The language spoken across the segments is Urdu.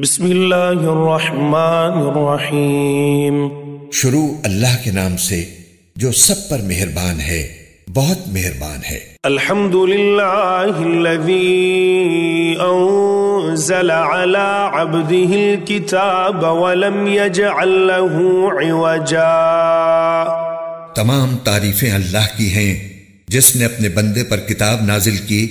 بسم اللہ الرحمن الرحیم۔ شروع اللہ کے نام سے جو سب پر مہربان ہے، بہت مہربان ہے۔ الحمد للہ الذی انزل علی عبده الکتاب ولم یجعل له عوجا۔ تمام تعریفیں اللہ کی ہیں جس نے اپنے بندے پر کتاب نازل کی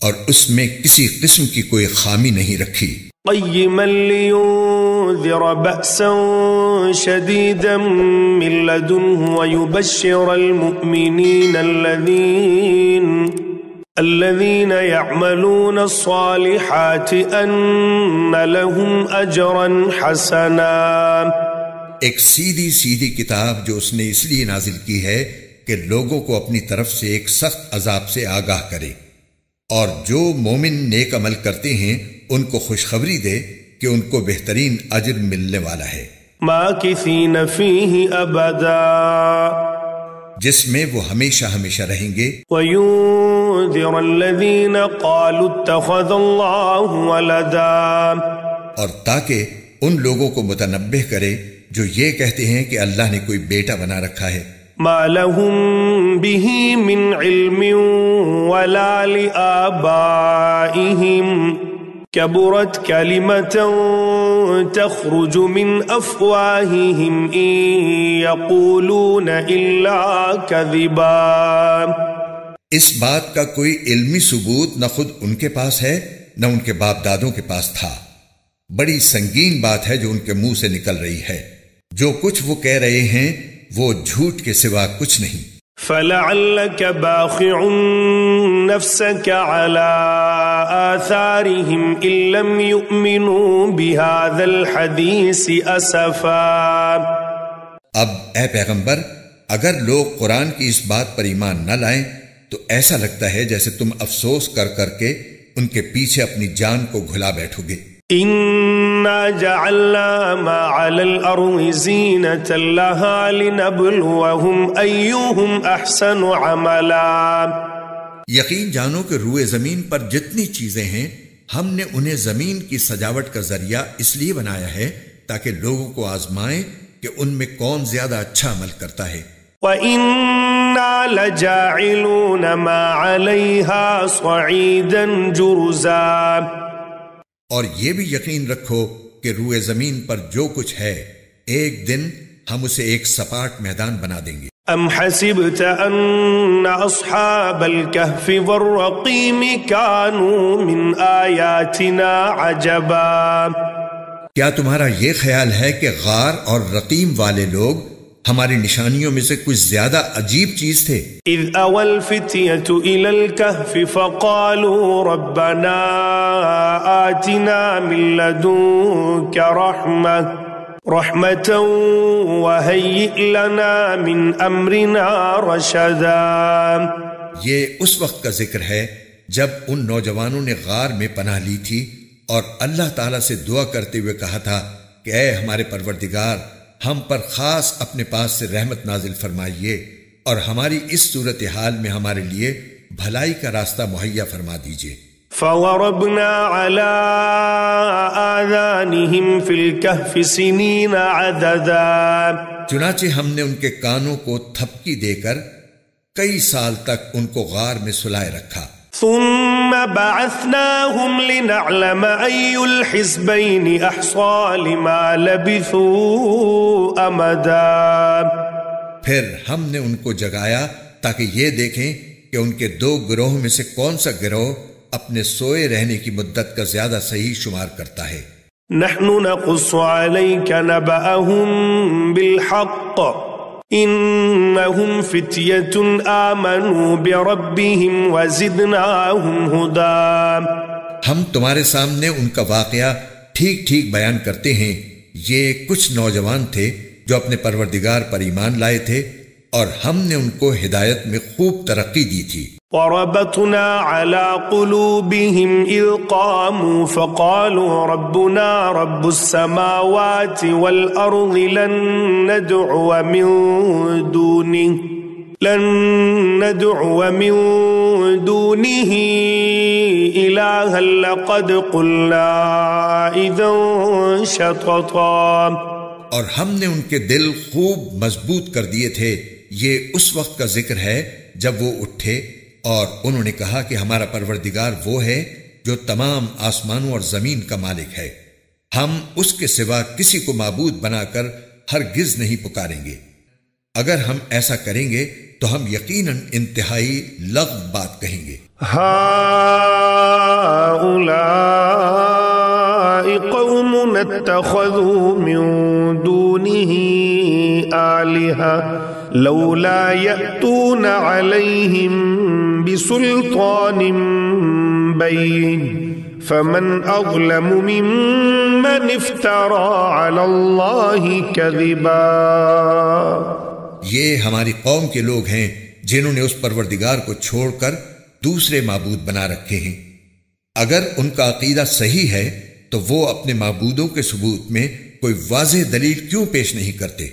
اور اس میں کسی قسم کی کوئی خامی نہیں رکھی۔ قیما لینذر بأسا شدیدا من لدنہ ویبشر المؤمنین الذین یعملون الصالحات ان لهم اجرا حسنا۔ ایک سیدھی سیدھی کتاب جو اس نے اس لیے نازل کی ہے کہ لوگوں کو اپنی طرف سے ایک سخت عذاب سے آگاہ کرے، اور جو مومن نیک عمل کرتے ہیں ان کو خوشخبری دے کہ ان کو بہترین اجر ملنے والا ہے۔ ماکثین فیہ ابدا، جس میں وہ ہمیشہ ہمیشہ رہیں گے۔ وینذر الذین قالوا اتخذ اللہ ولدا، اور تاکہ ان لوگوں کو متنبہ کرے جو یہ کہتے ہیں کہ اللہ نے کوئی بیٹا بنا رکھا ہے۔ ما لهم به من علم ولا لآبائهم كبرت كلمة تخرج من أفواههم إن يقولون إلا كذبا۔ اس بات کا کوئی علمی ثبوت نہ خود ان کے پاس ہے نہ ان کے باپ دادوں کے پاس تھا۔ بڑی سنگین بات ہے جو ان کے منہ سے نکل رہی ہے۔ جو کچھ وہ کہہ رہے ہیں وہ جھوٹ کے سوا کچھ نہیں۔ فَلَعَلَّكَ بَاخِعٌ نَفْسَكَ عَلَىٰ آثَارِهِمْ إِن لَّمْ يُؤْمِنُوا بِهَذَا الْحَدِيثِ أَسَفًا۔ اب اے پیغمبر، اگر لوگ قرآن کی اس بات پر ایمان نہ لائیں تو ایسا لگتا ہے جیسے تم افسوس کر کر کے ان کے پیچھے اپنی جان کو گھلا بیٹھو گے۔ اِنَّا جَعَلْنَا مَا عَلَى الْأَرْضِ زِينَةً لَهَا لِنَبْلُوَهُمْ أَيُّهُمْ أَحْسَنُ عَمَلًا۔ یقین جانو کہ روئے زمین پر جتنی چیزیں ہیں ہم نے انہیں زمین کی سجاوٹ کا ذریعہ اس لیے بنایا ہے تاکہ لوگوں کو آزمائیں کہ ان میں کون زیادہ اچھا عمل کرتا ہے۔ وَإِنَّا لَجَاعِلُونَ مَا عَلَيْهَا صَعِيدًا جُرُزًا۔ اور یہ بھی یقین رکھو کہ روئے زمین پر جو کچھ ہے ایک دن ہم اسے ایک سپاٹ میدان بنا دیں گے۔ ام حسبت ان اصحاب الكهف والرقیم كانوا من آیاتنا عجبا۔ کیا تمہارا یہ خیال ہے کہ غار اور رقیم والے لوگ ہماری نشانیوں میں سے کچھ زیادہ عجیب چیز تھے؟ اذ اوى الفتية الى الكهف فقالوا ربنا آتنا من لدنك رحمة وهيئ لنا من امرنا رشدا۔ یہ اس وقت کا ذکر ہے جب ان نوجوانوں نے غار میں پناہ لی تھی اور اللہ تعالیٰ سے دعا کرتے ہوئے کہا تھا کہ اے ہمارے پروردگار، ہم پر خاص اپنے پاس سے رحمت نازل فرمائیے اور ہماری اس صورتحال میں ہمارے لیے بھلائی کا راستہ مہیا فرما دیجیے۔ فَوَرَبْنَا عَلَىٰ آذَانِهِمْ فِي الْكَهْفِ سِنِينَ عَدَدًا۔ چنانچہ ہم نے ان کے کانوں کو تھپکی دے کر کئی سال تک ان کو غار میں سلائے رکھا۔ ثم بعثناهم لنعلم أي الحزبين أحصى لما لبثوا أمدا۔ پھر ہم نے ان کو جگایا تاکہ یہ دیکھیں کہ ان کے دو گروہ میں سے کون سا گروہ اپنے سوئے رہنے کی مدت کا زیادہ صحیح شمار کرتا ہے۔ نحن نقص عليك نبأهم بالحق انہم فتیۃ آمنوا بربہم وزدناہم ہدی۔ ہم تمہارے سامنے ان کا واقعہ ٹھیک ٹھیک بیان کرتے ہیں۔ یہ کچھ نوجوان تھے جو اپنے پروردگار پر ایمان لائے تھے اور ہم نے ان کو ہدایت میں خوب ترقی دی تھی۔ وَرَبَطْنَا عَلَىٰ قُلُوبِهِمْ إِذْ قَامُوا فَقَالُوا رَبُّنَا رَبُّ السَّمَاوَاتِ وَالْأَرْضِ لَن نَّدْعُوَ مِن دُونِهِ إلها لقد قلنا إذا شططا. اور ہم نے ان کے دل خوب مضبوط کر دیے تھے. یہ اس وقت کا ذکر ہے جب وہ اٹھے اور انہوں نے کہا کہ ہمارا پروردگار وہ ہے جو تمام آسمانوں اور زمین کا مالک ہے. ہم اس کے سوا کسی کو معبود بنا کر ہرگز نہیں پکاریں گے. اگر ہم ایسا کریں گے تو ہم یقیناً انتہائی لغو بات کہیں گے. هؤلاء قوم اتخذوا من دونه آلهة لولا يأتون عليهم بسلطان بين فمن أظلم ممن افترى على الله كذبا. یہ ہماری قوم کے لوگ ہیں جنہوں نے اس پروردگار کو چھوڑ کر دوسرے معبود بنا رکھے ہیں. اگر ان کا عقیدہ صحیح ہے تو وہ اپنے معبودوں کے ثبوت میں کوئی واضح دلیل کیوں پیش نہیں کرتے؟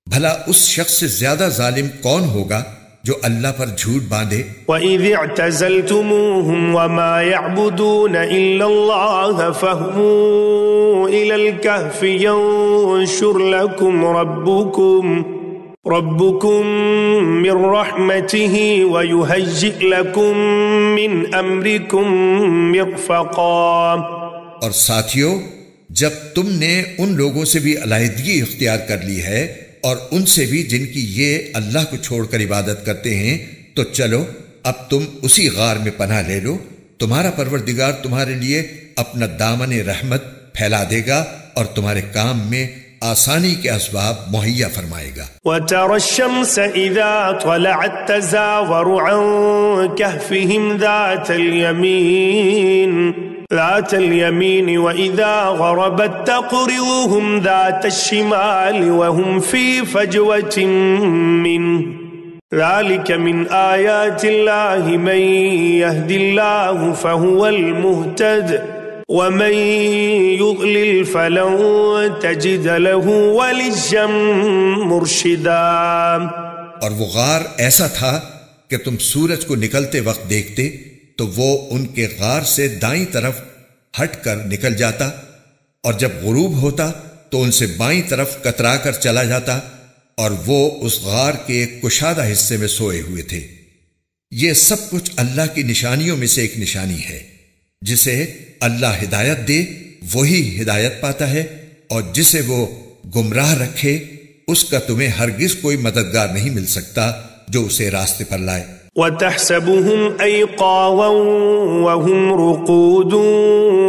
بھلا اس شخص سے زیادہ ظالم کون ہوگا جو اللہ پر جھوٹ باندھے. وَإِذِ اعْتَزَلْتُمُوهُمْ وَمَا يَعْبُدُونَ إِلَّا اللَّهَ فَاهْوُوا إِلَى الْكَهْفِ يَنشُرْ لَكُمْ ربكم من رحمته ويهيئ لكم من أمركم مرفقا. اور ساتھیو، جب تم نے ان لوگوں سے بھی علیحدگی اختیار کر لی ہے اور ان سے بھی جن کی یہ اللہ کو چھوڑ کر عبادت کرتے ہیں، تو چلو اب تم اسی غار میں پناہ لے لو. تمہارا پروردگار تمہارے لیے اپنا دامن رحمت پھیلا دے گا اور تمہارے کام میں آسانی کے اسباب مہیا فرمائے گا. وَتَرَى الشَّمْسَ إِذَا طَلَعَتْ تَزَاوَرُ عَنْ كَهْفِهِمْ ذَاتَ الْيَمِينِ وَإِذَا غَرَبَتْ تَقْرِضُهُمْ ذَاتَ الشِّمَالِ وَهُمْ فِي فَجْوَةٍ مِّنْهُ ذَلِكَ مِنْ آيَاتِ اللَّهِ مَنْ يَهْدِ اللَّهُ فَهُوَ الْمُهْتَدِ وَمَن يُضْلِلْ فَلَن تَجِدَ لَهُ وَلِيًّا مُرْشِدًا. اور وہ غار ایسا تھا کہ تم سورج کو نکلتے وقت دیکھتے تو وہ ان کے غار سے دائیں طرف ہٹ کر نکل جاتا، اور جب غروب ہوتا تو ان سے بائیں طرف کترا کر چلا جاتا، اور وہ اس غار کے ایک کشادہ حصے میں سوئے ہوئے تھے. یہ سب کچھ اللہ کی نشانیوں میں سے ایک نشانی ہے. جسے اللہ ہدایت دے وہی ہدایت پاتا ہے، اور جسے وہ گمراہ رکھے اس کا تمہیں ہرگز کوئی مددگار نہیں مل سکتا جو اسے راستے پر لائے. وَتَحْسَبُهُمْ أَيْقَاظًا وَهُمْ رُقُودٌ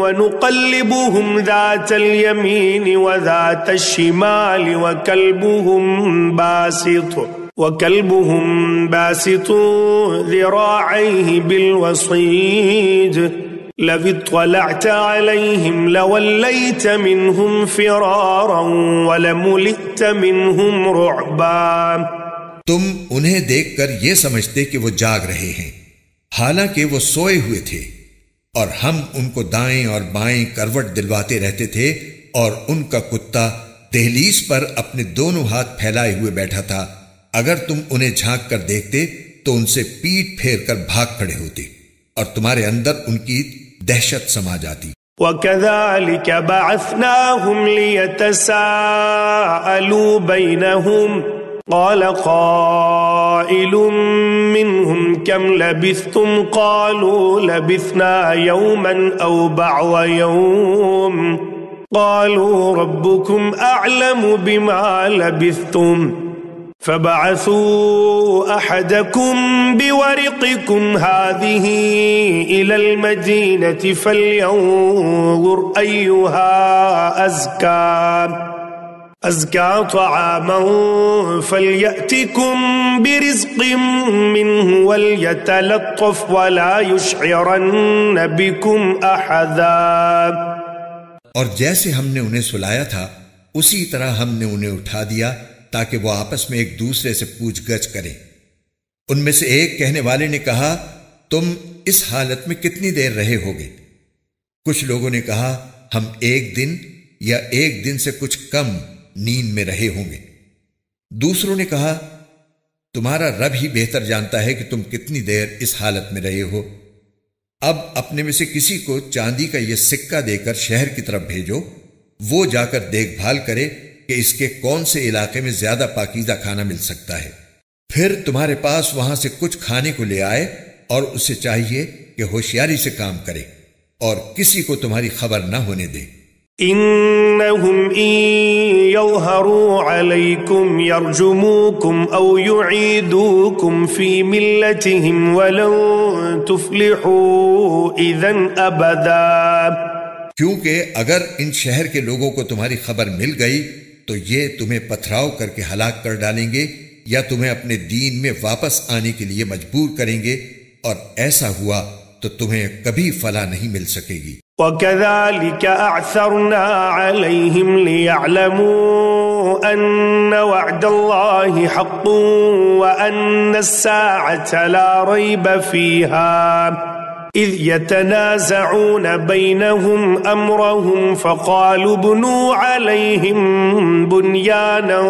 وَنُقَلِّبُهُمْ ذَاتَ الْيَمِينِ وَذَاتَ الشِّمَالِ وَكَلْبُهُمْ بَاسِطٌ ذِرَاعَيْهِ بِالْوَصِيدِ لَوِ اطَّلَعْتَ عَلَيْهِمْ لَوَلَّيْتَ مِنْهُمْ فِرَارًا وَلَمُلِئْتَ مِنْهُمْ رُعْبًا. تم انہیں دیکھ کر یہ سمجھتے کہ وہ جاگ رہے ہیں، حالانکہ وہ سوئے ہوئے تھے، اور ہم ان کو دائیں اور بائیں کروٹ دلواتے رہتے تھے، اور ان کا کتا دہلیز پر اپنے دونوں ہاتھ پھیلائے ہوئے بیٹھا تھا. اگر تم انہیں جھانک کر دیکھتے تو ان سے پیٹ پھیر کر بھاگ کھڑے ہوتے، اور تمہارے اندر ان کی دہشت سما جاتی. وَكَذَلِكَ بَعَثْنَاهُمْ لِيَتَسَاءَلُوا بَيْنَهُمْ قَالَ قَائِلٌ مِّنْهُمْ كَمْ لَبِثْتُمْ قَالُوا لَبِثْنَا يَوْمًا أَوْ بَعْضَ يَوْمٍ قَالُوا رَبُّكُمْ أَعْلَمُ بِمَا لَبِثْتُمْ فَبَعَثُوا أَحَدَكُمْ بِوَرِقِكُمْ هَذِهِ إِلَى الْمَدِينَةِ فَلْيَنظُرْ أَيُّهَا أَزْكَى طَعَامًا فَلْيَأْتِكُمْ بِرِزْقٍ مِّنْهُ وَلْيَتَلَطَّفْ وَلَا يُشْعِرَنَّ بِكُمْ أَحَدًا. اور جیسے ہم نے انہیں سلایا تھا اسی طرح ہم نے انہیں اٹھا دیا تاکہ وہ آپس میں ایک دوسرے سے پوچھ گچھ کریں. ان میں سے ایک کہنے والے نے کہا، تم اس حالت میں کتنی دیر رہے ہوگے؟ کچھ لوگوں نے کہا، ہم ایک دن یا ایک دن سے کچھ کم نیند میں رہے ہوں گے. دوسروں نے کہا، تمہارا رب ہی بہتر جانتا ہے کہ تم کتنی دیر اس حالت میں رہے ہو. اب اپنے میں سے کسی کو چاندی کا یہ سکہ دے کر شہر کی طرف بھیجو، وہ جا کر دیکھ بھال کرے کہ اس کے کون سے علاقے میں زیادہ پاکیزہ کھانا مل سکتا ہے، پھر تمہارے پاس وہاں سے کچھ کھانے کو لے آئے، اور اسے چاہیے کہ ہوشیاری سے کام کرے اور کسی کو تمہاری خبر نہ ہونے دے۔ إنهم إن يظهروا عليكم يرجموكم أو يعيدوكم في ملتهم ولن تفلحوا إذن أبدا، کیونکہ اگر ان شہر کے لوگوں کو تمہاری خبر مل گئی تو یہ تمہیں پتھراؤ کر کے ہلاک کر ڈالیں گے یا تمہیں اپنے دین میں واپس آنے کے لیے مجبور کریں گے، اور ایسا ہوا تو تمہیں کبھی فلاح نہیں مل سکے گی۔ وَكَذَلِكَ أَعْثَرْنَا عَلَيْهِمْ لِيَعْلَمُوا أَنَّ وَعْدَ اللَّهِ حَقٌّ وَأَنَّ السَّاعَةَ لَا رَيْبَ فِيهَا إِذْ يَتَنَازَعُونَ بَيْنَهُمْ أَمْرَهُمْ فَقَالُوا ابْنُوا عَلَيْهِمْ بُنْيَانًا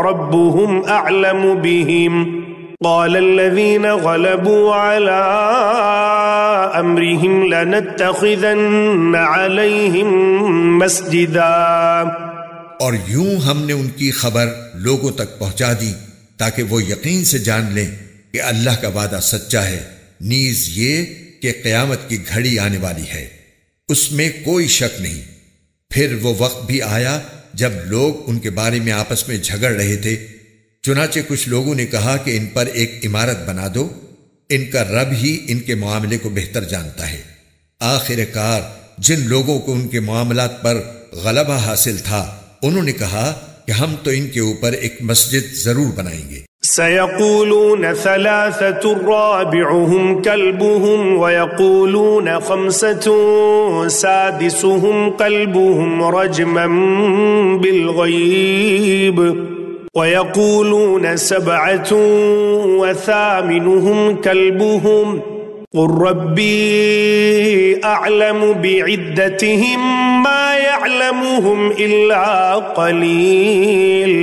رَبُّهُمْ أَعْلَمُ بِهِمْ قال الذين غلبوا على أمرهم لنتخذن عليهم مسجدا، اور یوں ہم نے ان کی خبر لوگوں تک پہنچا دی تاکہ وہ یقین سے جان لیں کہ اللہ کا وعدہ سچا ہے، نیز یہ کہ قیامت کی گھڑی آنے والی ہے، اس میں کوئی شک نہیں۔ پھر وہ وقت بھی آیا جب لوگ ان کے بارے میں آپس میں جھگڑ رہے تھے، چنانچہ کچھ لوگوں نے کہا کہ ان پر ایک عمارت بنا دو، ان کا رب ہی ان کے معاملے کو بہتر جانتا ہے۔ آخر کار جن لوگوں کو ان کے معاملات پر غلبہ حاصل تھا انہوں نے کہا کہ ہم تو ان کے اوپر ایک مسجد ضرور بنائیں گے۔ سيقولون ثلاثة رابعهم كلبهم ويقولون خمسة سادسهم كلبهم رجما بالغيب ويقولون سبعة وثامنهم كلبهم قل ربي أعلم بعدتهم ما يعلمهم إلا قليل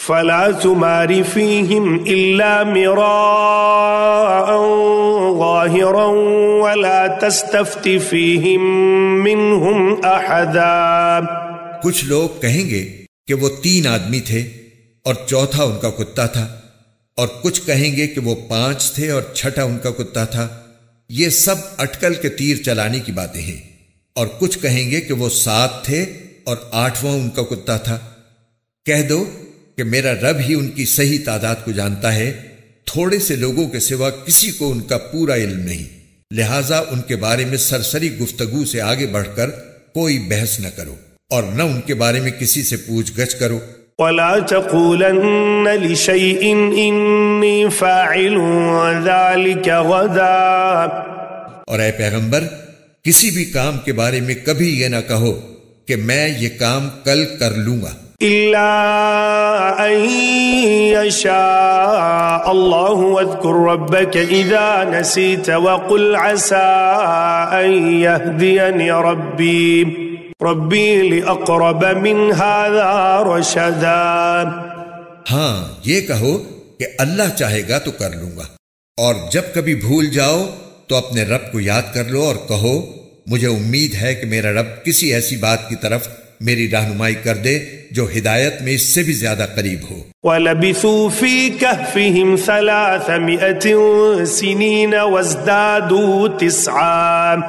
فلا تمار فيهم إلا مراء ظاهرا ولا تستفت فيهم منهم أحدا۔ کچھ لوگ کہیں گے کہ وہ 3 آدمی تھے اور چوتھا ان کا کتا تھا، اور کچھ کہیں گے کہ وہ 5 تھے اور چھٹا ان کا کتا تھا۔ یہ سب اٹکل کے تیر چلانے کی باتیں ہیں۔ اور کچھ کہیں گے کہ وہ 7 تھے اور 8واں ان کا کتا تھا۔ کہہ دو کہ میرا رب ہی ان کی صحیح تعداد کو جانتا ہے، تھوڑے سے لوگوں کے سوا کسی کو ان کا پورا علم نہیں، لہٰذا ان کے بارے میں سرسری گفتگو سے آگے بڑھ کر کوئی بحث نہ کرو اور نہ ان کے بارے میں کسی سے پوچھ گچھ کرو۔ ولا تقولن لشيء إني فاعل ذلك غدا، اور اے پیغمبر کسی بھی کام کے بارے میں کبھی یہ نہ کہو کہ میں یہ کام کل کر لوں گا، إلا أن يشاء الله واذكر ربك إذا نسيت وقل عسى أن يهديني ربي لأقرب من هذا رشدا۔ ہاں یہ کہو کہ اللہ چاہے گا تو کر لوں گا، اور جب کبھی بھول جاؤ تو اپنے رب کو یاد کر لو اور کہو مجھے امید ہے کہ میرا رب کسی ایسی بات کی طرف میری رہنمائی کر دے جو ہدایت میں اس سے بھی زیادہ قریب ہو۔ وَلَبِثُوا فِي كَهْفِهِمْ 300 سِنِينَ وَازْدَادُوا 9،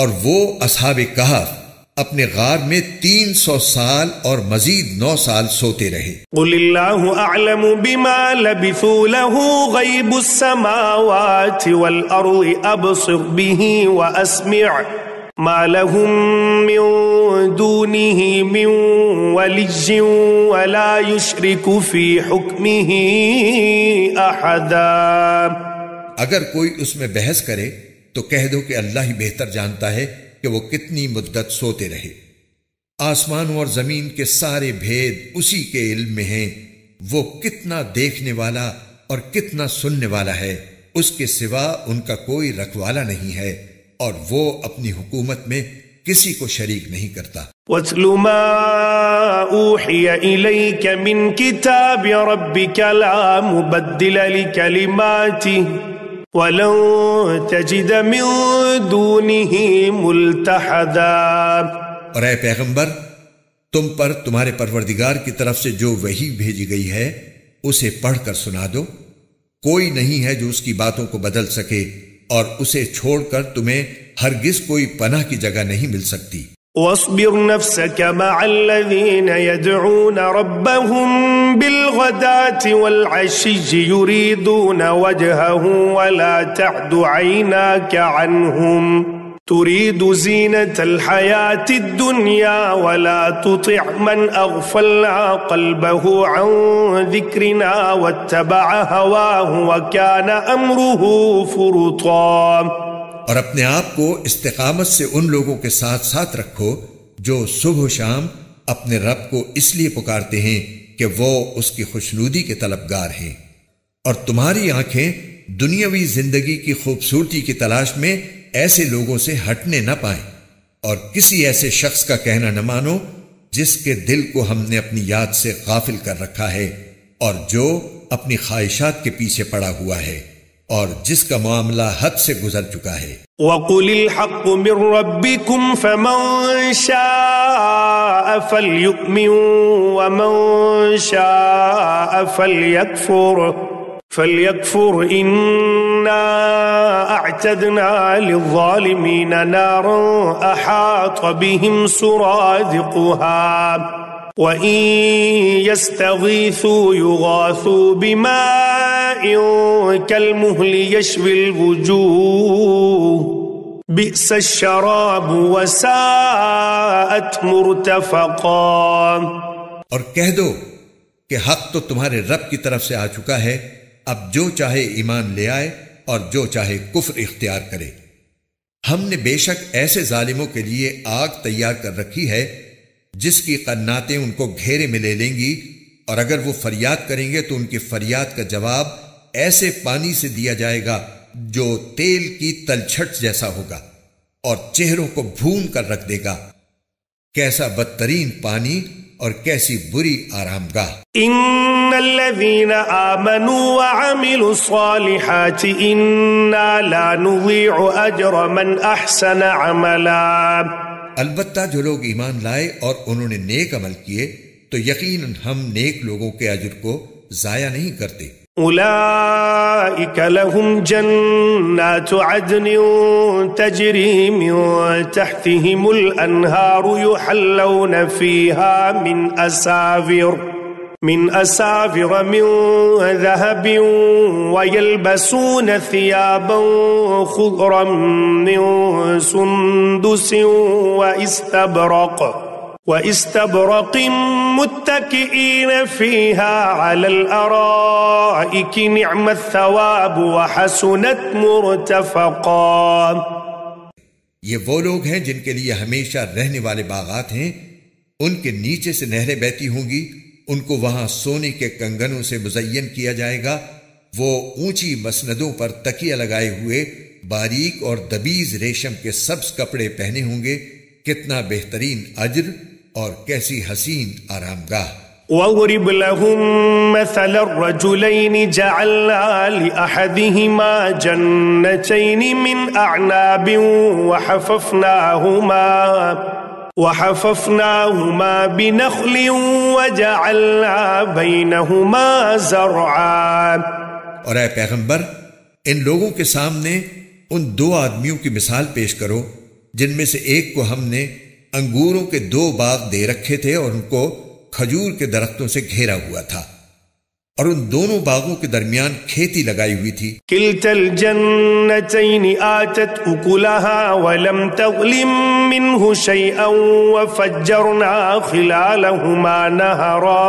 اور وہ اصحاب کہف اپنے غار میں 300 سال اور مزید 9 سال سوتے رہے۔ قُلِ اللَّهُ أَعْلَمُ بِمَا لَبِثُوا لَهُ غَيْبُ السَّمَاوَاتِ وَالْأَرْضِ أَبْصِرْ بِهِ وَأَسْمِعْ مَا لَهُم مِّن دُونِهِ مِن وَلِيٍّ وَلَا يُشْرِكُ فِي حُكْمِهِ أَحَدًا۔ اگر کوئی اس میں بحث کرے تو کہہ دو کہ اللہ ہی بہتر جانتا ہے کہ وہ کتنی مدت سوتے رہے۔ آسمانوں اور زمین کے سارے بھید اسی کے علم میں ہیں، وہ کتنا دیکھنے والا اور کتنا سننے والا ہے، اس کے سوا ان کا کوئی رکھوالا نہیں ہے، اور وہ اپنی حکومت میں کسی کو شریک نہیں کرتا۔ وَاتْلُ مَا أُوحِيَ إِلَيْكَ مِنْ كِتَابِ رَبِّكَ لَا مُبَدِّلَ لِكَلِمَاتِهِ ولن تجد من دونه ملتحدا۔ اور اے پیغمبر، تم پر تمہارے پروردگار کی طرف سے جو وحی بھیجی گئی ہے اسے پڑھ کر سنا دو، کوئی نہیں ہے جو اس کی باتوں کو بدل سکے، اور اسے چھوڑ کر تمہیں ہرگز کوئی پناہ کی جگہ نہیں مل سکتی۔ واصبر نفسك مع الذين يدعون ربهم بالغداة والعشي يريدون وجهه ولا تعد عيناك عنهم تريد زينة الحياة الدنيا ولا تطع من أغفلنا قلبه عن ذكرنا واتبع هواه وكان أمره فرطا۔ اور اپنے آپ کو استقامت سے ان لوگوں کے ساتھ ساتھ رکھو جو صبح و شام اپنے رب کو اس لیے پکارتے ہیں کہ وہ اس کی خوشنودی کے طلبگار ہیں، اور تمہاری آنکھیں دنیاوی زندگی کی خوبصورتی کی تلاش میں ایسے لوگوں سے ہٹنے نہ پائیں، اور کسی ایسے شخص کا کہنا نہ مانو جس کے دل کو ہم نے اپنی یاد سے غافل کر رکھا ہے، اور جو اپنی خواہشات کے پیچھے پڑا ہوا ہے، اور جس کا معاملہ حد سے گزر چکا ہے۔ وَقُلِ الْحَقُّ مِنْ رَبِّكُمْ فَمَنْ شَاءَ فَلْيُؤْمِنْ وَمَنْ شَاءَ فَلْيَكْفُرْ إِنَّا أَعْتَدْنَا لِلظَّالِمِينَ نَارًا أَحَاطَ بِهِمْ سُرَادِقُهَا وَإِن يَسْتَغِيثُوا يُغَاثُوا بِمَاءٍ كَالْمُهْلِ يَشْوِي الْوُجُوهَ بِئْسَ الشَّرَابُ وَسَاءَتْ مُرْتَفَقًا۔ اور کہہ دو کہ حق تو تمہارے رب کی طرف سے آ چکا ہے، اب جو چاہے ایمان لے آئے اور جو چاہے کفر اختیار کرے۔ ہم نے بے شک ایسے ظالموں کے لیے آگ تیار کر رکھی ہے جس کی قناتیں ان کو گھیرے میں لے لیں گی، اور اگر وہ فریاد کریں گے تو ان کی فریاد کا جواب ایسے پانی سے دیا جائے گا جو تیل کی تلچھٹ جیسا ہوگا اور چہروں کو بھون کر رکھ دے گا۔ کیسا بدترین پانی اور کیسی بری آرام گاہ۔ ان الذين آمنوا وعملوا الصالحات انا لا نضيع اجر من احسن عملا۔ البتہ جو لوگ ایمان لائے اور انہوں نے نیک عمل کیے تو یقیناً ہم نیک لوگوں کے اجر کو ضائع نہیں کرتے۔ اولئک لهم جنات عدن تجری من تحتهم الانہار یحلون فیہا من أساور من ذهب ويلبسون ثيابا خضرا من سندس واستبرق متكئين فيها على الأرائك نعم الثواب وحسنت مرتفقا۔ یہ وہ لوگ ہیں جن کے لیے ہمیشہ رہنے والے باغات ہیں، ان کے نیچے سے نہریں بہتی ہوں گی، ان کو وہاں سونے کے کنگنوں سے مزین کیا جائے گا، وہ اونچی مسندوں پر تکیہ لگائے ہوئے باریک اور دبیز ریشم کے سبز کپڑے پہنے ہوں گے، کتنا بہترین اجر اور کیسی حسین آرام گاہ۔ وَاضْرِبْ لَهُم مَّثَلَ الرَّجُلَيْنِ جَعَلْنَا لِأَحَدِهِمَا جَنَّتَيْنِ مِنْ أَعْنَابٍ وحففناهما بنخل وجعلنا بينهما زرعا۔ اور اے پیغمبر، ان لوگوں کے سامنے ان دو آدمیوں کی مثال پیش کرو جن میں سے ایک کو ہم نے انگوروں کے 2 باغ دے رکھے تھے اور ان کو کھجور کے درختوں سے گھیرا ہوا تھا، اور ان دونوں باغوں کے درمیان کھیتی لگائی ہوئی تھی۔ کلتا الجنتین آتت اکلها ولم تظلم منه شیئا وفجرنا خلالهما نہرا۔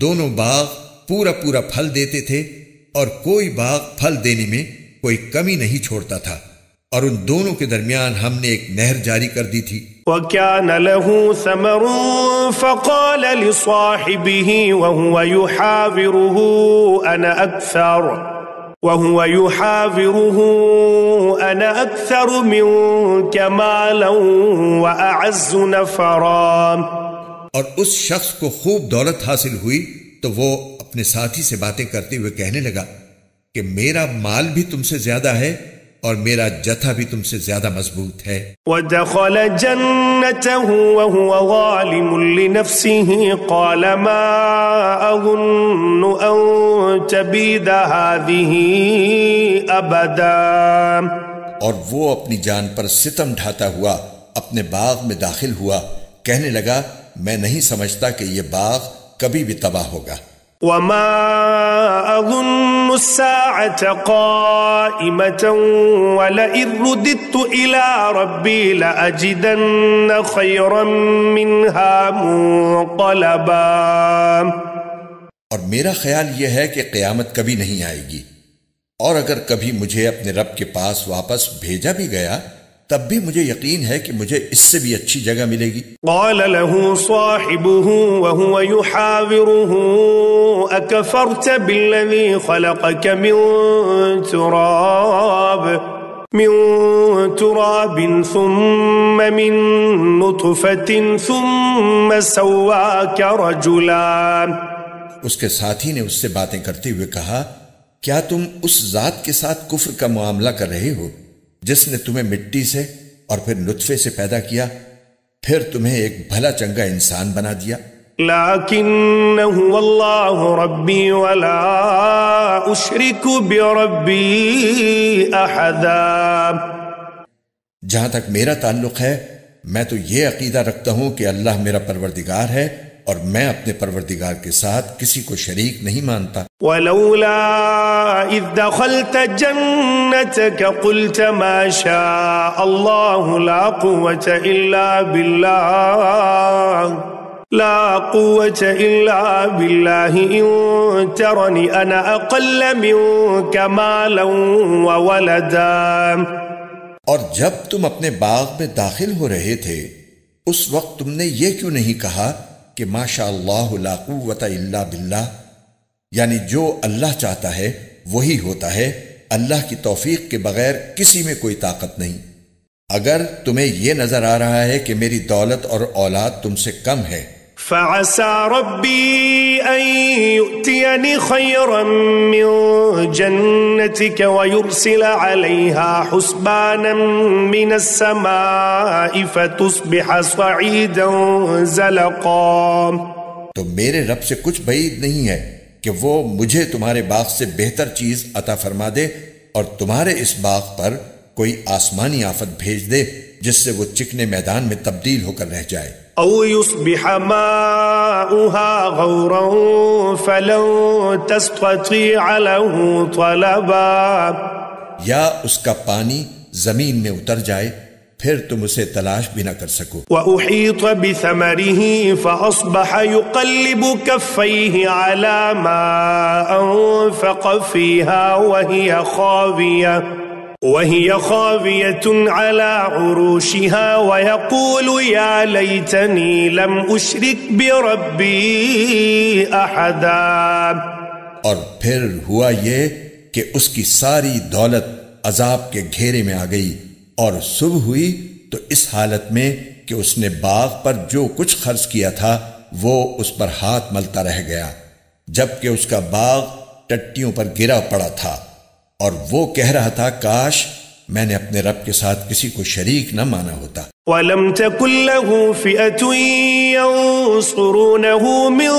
دونوں باغ پورا پھل دیتے تھے اور کوئی باغ پھل دینے میں کوئی کمی نہیں چھوڑتا تھا، اور ان دونوں کے درمیان ہم نے ایک نہر جاری کر دی تھی۔ وَكَانَ لَهُ ثَمَرٌ فَقَالَ لِصَاحِبِهِ وَهُوَ يُحَاوِرُهُ أَنَا أَكْثَرُ مِنكَ مَالًا وَأَعَزُّ نَفَرًا۔ اور اس شخص کو خوب دولت حاصل ہوئی تو وہ اپنے ساتھی سے باتیں کرتے ہوئے کہنے لگا کہ میرا مال بھی تم سے زیادہ ہے اور میرا جتھا بھی تم سے زیادہ مضبوط ہے۔ وَدَخَلَ جَنَّتَهُ وَهُوَ ظَالِمٌ لِنَفْسِهِ قَالَ مَا أَظُنُّ أَن تَبِيدَ هَذِهِ أَبَدًا، اور وہ اپنی جان پر ستم ڈھاتا ہوا اپنے باغ میں داخل ہوا، کہنے لگا میں نہیں سمجھتا کہ یہ باغ کبھی بھی تباہ ہوگا۔ وَمَا أَظُنُّ السَّاعَةَ قَائِمَةً وَلَئِن رُّدِدتُّ إِلَىٰ رَبِّي لَأَجِدَنَّ خَيْرًا مِّنْهَا مُنقَلَبًا، اور میرا خیال یہ ہے کہ قیامت کبھی نہیں آئے گی، اور اگر کبھی مجھے اپنے رب کے پاس واپس بھیجا بھی گیا تب بھی مجھے یقین ہے کہ مجھے اس سے بھی اچھی جگہ ملے گی۔ قال له صاحبه وهو يحاوره أكفرت بالذي خلقك من تراب ثم من نطفة ثم سواك رجلا، اس کے ساتھی نے اس سے باتیں کرتے ہوئے کہا کیا تم اس ذات کے ساتھ کفر کا معاملہ کر رہے ہو جس نے تمہیں مٹی سے اور پھر نطفے سے پیدا کیا، پھر تمہیں ایک بھلا چنگا انسان بنا دیا۔ لیکن هو اللہ ربی ولا اشرک بربی احدا، جہاں تک میرا تعلق ہے میں تو یہ عقیدہ رکھتا ہوں کہ اللہ میرا پروردگار ہے اور میں اپنے پروردگار کے ساتھ کسی کو شریک نہیں مانتا۔ ولولا اذ دخلت جنتك قلت ما شاء الله لا قوة الا بالله ان ترني انا اقل منك مالا وولدا، اور جب تم اپنے باغ میں داخل ہو رہے تھے اس وقت تم نے یہ کیوں نہیں کہا کہ ماشاء اللہ لا قوت الا باللہ، یعنی جو اللہ چاہتا ہے وہی ہوتا ہے، اللہ کی توفیق کے بغیر کسی میں کوئی طاقت نہیں۔ اگر تمہیں یہ نظر آ رہا ہے کہ میری دولت اور اولاد تم سے کم ہے، فعسى ربي أن يؤتيني خيرا من جنتك ويرسل عليها حسبانا من السماء فتصبح صعيدا زلقا، تو میرے رب سے کچھ بعید نہیں ہے کہ وہ مجھے تمہارے باغ سے بہتر چیز عطا فرما دے اور تمہارے اس باغ پر کوئی آسمانی آفت بھیج دے جس سے وہ چکنے میدان میں تبدیل ہو کر رہ جائے۔ او يصبح ماؤها غورا فلن تستطيع له طلبا، یا اس کا پانی زمین میں اتر جائے پھر تم اسے تلاش بھی نہ کر سکو۔ وأحيط بثمره فأصبح يقلب كفيه على ما أنفق فيها وهي خاوية على عروشها ويقول يا ليتني لم أشرك بربي أحدا، اور پھر ہوا یہ کہ اس کی ساری دولت عذاب کے گھیرے میں آ گئی، اور صبح ہوئی تو اس حالت میں کہ اس نے باغ پر جو کچھ خرچ کیا تھا وہ اس پر ہاتھ ملتا رہ گیا، جبکہ اس کا باغ ٹٹیوں پر گرا پڑا تھا، اور وہ کہہ رہا تھا کاش میں نے اپنے رب کے ساتھ کسی کو شریک نہ مانا ہوتا۔ وَلَمْ تَكُنْ لَهُ فِئَةٌ يَنْصُرُونَهُ مِنْ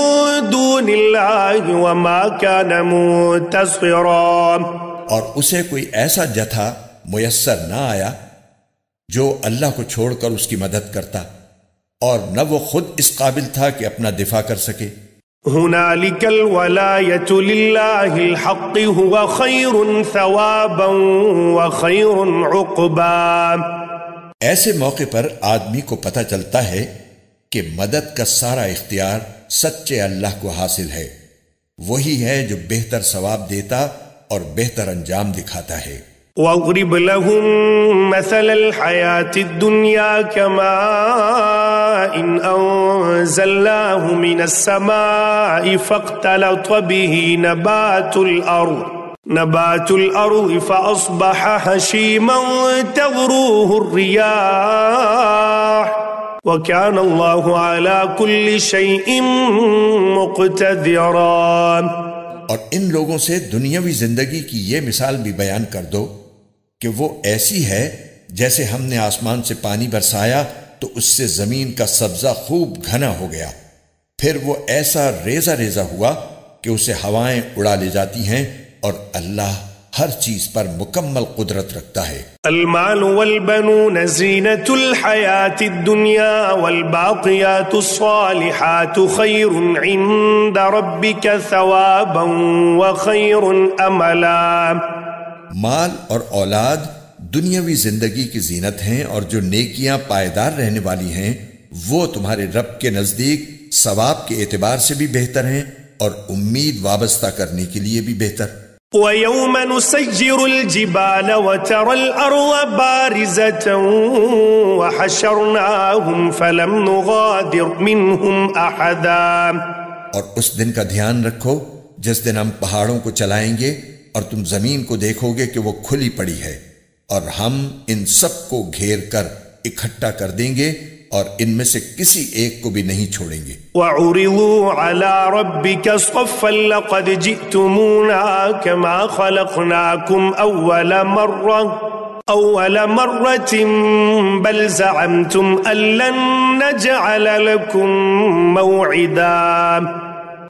دُونِ اللَّهِ وَمَا كَانَ مُنتَصِرًا، اور اسے کوئی ایسا جتھا میسر نہ آیا جو اللہ کو چھوڑ کر اس کی مدد کرتا، اور نہ وہ خود اس قابل تھا کہ اپنا دفاع کر سکے۔ هنالك الولاية لله الحق هو خير ثوابا وخير عقبا، ایسے موقع پر آدمی کو پتہ چلتا ہے کہ مدد کا سارا اختیار سچے اللہ کو حاصل ہے، وہی ہے جو بہتر ثواب دیتا اور بہتر انجام دکھاتا ہے۔ واضرب لهم مثل الحياة الدنيا كماء أنزلناه من السماء فاختلط به نبات الأرض فأصبح هشيما تذروه الرياح وكان الله على كل شيء مقتدرا، اور ان لوگوں سے دنیاوی زندگی کی یہ مثال بھی بیان کر دو کہ وہ ایسی ہے جیسے ہم نے آسمان سے پانی برسایا تو اس سے زمین کا سبزہ خوب گھنا ہو گیا، پھر وہ ایسا ریزہ ریزہ ہوا کہ اسے ہوائیں اڑا لے جاتی ہیں، اور اللہ ہر چیز پر مکمل قدرت رکھتا ہے۔ المال والبنون زینة الحیاة الدنیا والباقیات الصالحات خیر عند ربک ثوابا وخیر املا۔ مال اور اولاد دنیاوی زندگی کی زینت ہیں، اور جو نیکیاں پائیدار رہنے والی ہیں وہ تمہارے رب کے نزدیک ثواب کے اعتبار سے بھی بہتر ہیں اور امید وابستہ کرنے کے لیے بھی بہتر۔ وَيَوْمَ نُسَيِّرُ الْجِبَالَ وَتَرَى الْأَرْضَ بَارِزَةً وَحَشَرْنَاهُمْ فَلَمْ نُغَادِرْ مِنْهُمْ أَحَدًا۔ اور اس دن کا دھیان رکھو جس دن ہم پہاڑوں کو چلائیں گے اور تم زمین کو دیکھو گے کہ وہ کھلی پڑی ہے، اور ہم ان سب کو گھیر کر اکٹھا کر دیں گے اور ان میں سے کسی ایک کو بھی نہیں چھوڑیں گے۔ وَعُرِضُوا عَلَى رَبِّكَ صَفًّا لَقَدْ جِئْتُمُونَا كَمَا خَلَقْنَاكُمْ أَوَّلَ مَرَّةٍ بَلْ زَعَمْتُمْ أَن لَّن نَّجْعَلَ لَكُم مَّوْعِدًا۔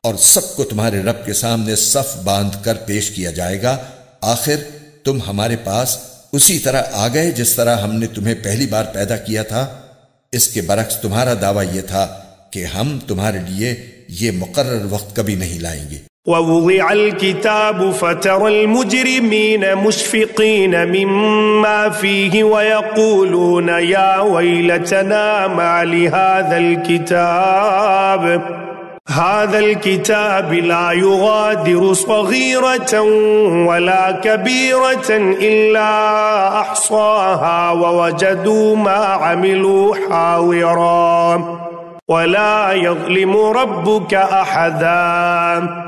اور سب کو تمہارے رب کے سامنے صف باندھ کر پیش کیا جائے گا، آخر تم ہمارے پاس اسی طرح آ گئے جس طرح ہم نے تمہیں پہلی بار پیدا کیا تھا۔ اس کے برعکس تمہارا دعویٰ یہ تھا کہ ہم تمہارے لیے یہ مقرر وقت کبھی نہیں لائیں گے۔ وَوُضِعَ الْكِتَابُ فَتَرَى الْمُجْرِمِينَ مُشْفِقِينَ مِمَّا فِيهِ وَيَقُولُونَ يَا وَيْلَتَنَا مَا لِهَذَا الْكِتَابِ لَا يُغَادِرُ صَغِيرَةً وَلَا كَبِيرَةً إِلَّا أَحْصَاهَا وَوَجَدُوا مَا عَمِلُوا حَاضِرًا وَلَا يَظْلِمُ رَبُّكَ أَحَدًا۔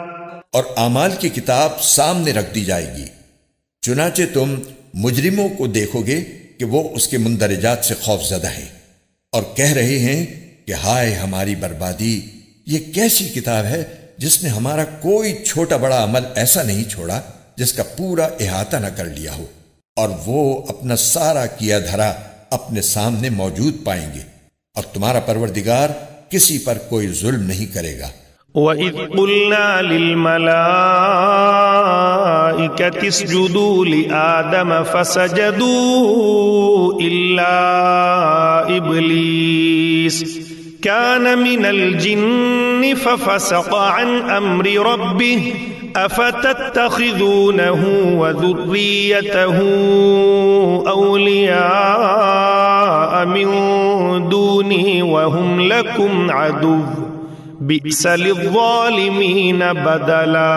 اور اعمال کی کتاب سامنے رکھ دی جائے گی، چنانچہ تم مجرموں کو دیکھو گے کہ وہ اس کے مندرجات سے خوف زدہ ہیں اور کہہ رہے ہیں کہ ہائے ہماری بربادی، یہ کیسی کتاب ہے جس نے ہمارا کوئی چھوٹا بڑا عمل ایسا نہیں چھوڑا جس کا پورا احاطہ نہ کر لیا ہو، اور وہ اپنا سارا کیا دھرا اپنے سامنے موجود پائیں گے، اور تمہارا پروردگار کسی پر کوئی ظلم نہیں کرے گا۔ وَإِذْ قُلْنَا لِلْمَلَائِكَةِ اسْجُدُوا لِآدَمَ فَسَجَدُوا إِلَّا إِبْلِيسَ كَانَ مِنَ الْجِنِّ فَفَسَقَ عَنْ أَمْرِ رَبِّهِ أَفَتَتَّخِذُونَهُ وَذُرِّيَّتَهُ أَوْلِيَاءَ مِن دُونِي وَهُمْ لَكُمْ عَدُوٌّ بِئْسَ لِلظَّالِمِينَ بَدَلًا۔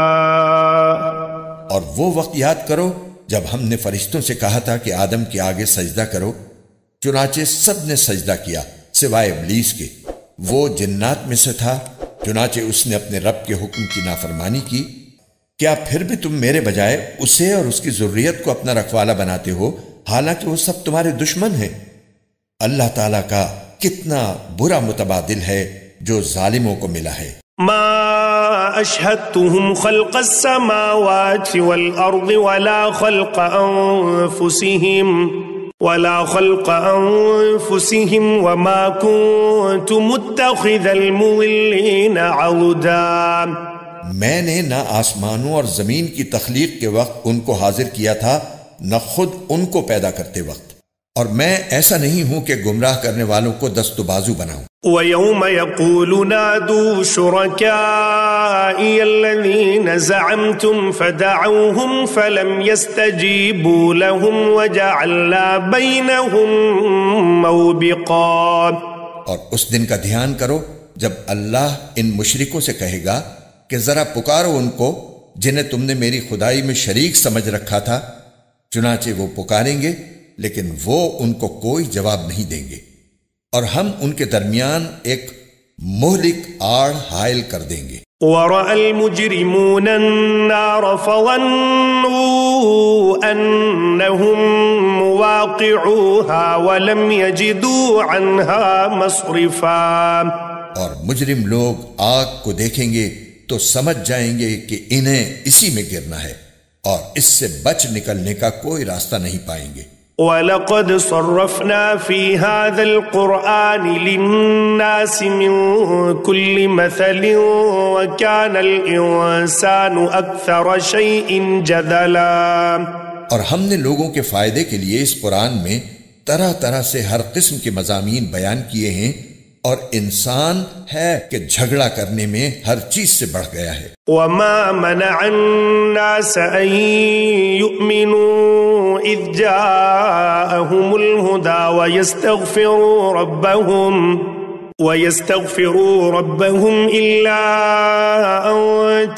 اور وہ وقت یاد کرو جب ہم نے فرشتوں سے کہا تھا کہ آدم کے آگے سجدہ کرو، چنانچہ سب نے سجدہ کیا سوائے ابلیس کے، وہ جنات میں سے تھا، چنانچہ اس نے اپنے رب کے حکم کی نافرمانی کی۔ کیا پھر بھی تم میرے بجائے اسے اور اس کی ذریت کو اپنا رکھوالا بناتے ہو، حالانکہ وہ سب تمہارے دشمن ہیں؟ اللہ تعالیٰ کا کتنا برا متبادل ہے جو ظالموں کو ملا ہے۔ ما اشہدتهم خلق السماوات والارض ولا خلق انفسهم وما كنت متخذ المضلين عضدا۔ میں نے نہ آسمانوں اور زمین کی تخلیق کے وقت ان کو حاضر کیا تھا، نہ خود ان کو پیدا کرتے وقت، اور میں ایسا نہیں ہوں کہ گمراہ کرنے والوں کو دست و بازو بناؤں۔ وَيَوْمَ يَقُولُ نَادُوا شُرَكَائِيَ الَّذِينَ زَعَمْتُمْ فَدَعَوْهُمْ فَلَمْ يَسْتَجِيبُوا لَهُمْ وَجَعَلْنَا بَيْنَهُمْ مَوْبِقًا۔ اور اس دن کا دھیان کرو جب اللہ ان مشرکوں سے کہے گا کہ ذرا پکارو ان کو جنہیں تم نے میری خدائی میں شریک سمجھ رکھا تھا، چنانچہ وہ پکاریں گے لیکن وہ ان کو کوئی جواب نہیں دیں گے، اور ہم ان کے درمیان ایک مہلک آڑ حائل کر دیں گے۔ وَرَأَى الْمُجْرِمُونَ النَّارَ فَظَنُّوا أَنَّهُمْ مُوَاقِعُوهَا وَلَمْ يَجِدُوا عَنْهَا مَصْرِفًا۔ اور مجرم لوگ آگ کو دیکھیں گے تو سمجھ جائیں گے کہ انہیں اسی میں گرنا ہے اور اس سے بچ نکلنے کا کوئی راستہ نہیں پائیں گے۔ وَلَقَدْ صَرَّفْنَا فِي هَذَا الْقُرْآنِ لِلنَّاسِ مِنْ كُلِّ مَثَلٍ وَكَانَ الْإِنسَانُ أَكْثَرَ شَيْءٍ جَدَلًا۔ اور ہم نے لوگوں کے فائدے کے لیے اس قرآن میں طرح طرح سے ہر قسم کے مضامین بیان کیے ہیں، اور انسان ہے کہ جھگڑا کرنے میں ہر چیز سے بڑھ گیا ہے۔ وَمَا مَنَعَ النَّاسَ أَن يُؤْمِنُوا إِذْ جَاءَهُمُ الْهُدَى وَيَسْتَغْفِرُوا رَبَّهُمْ إِلَّا أَن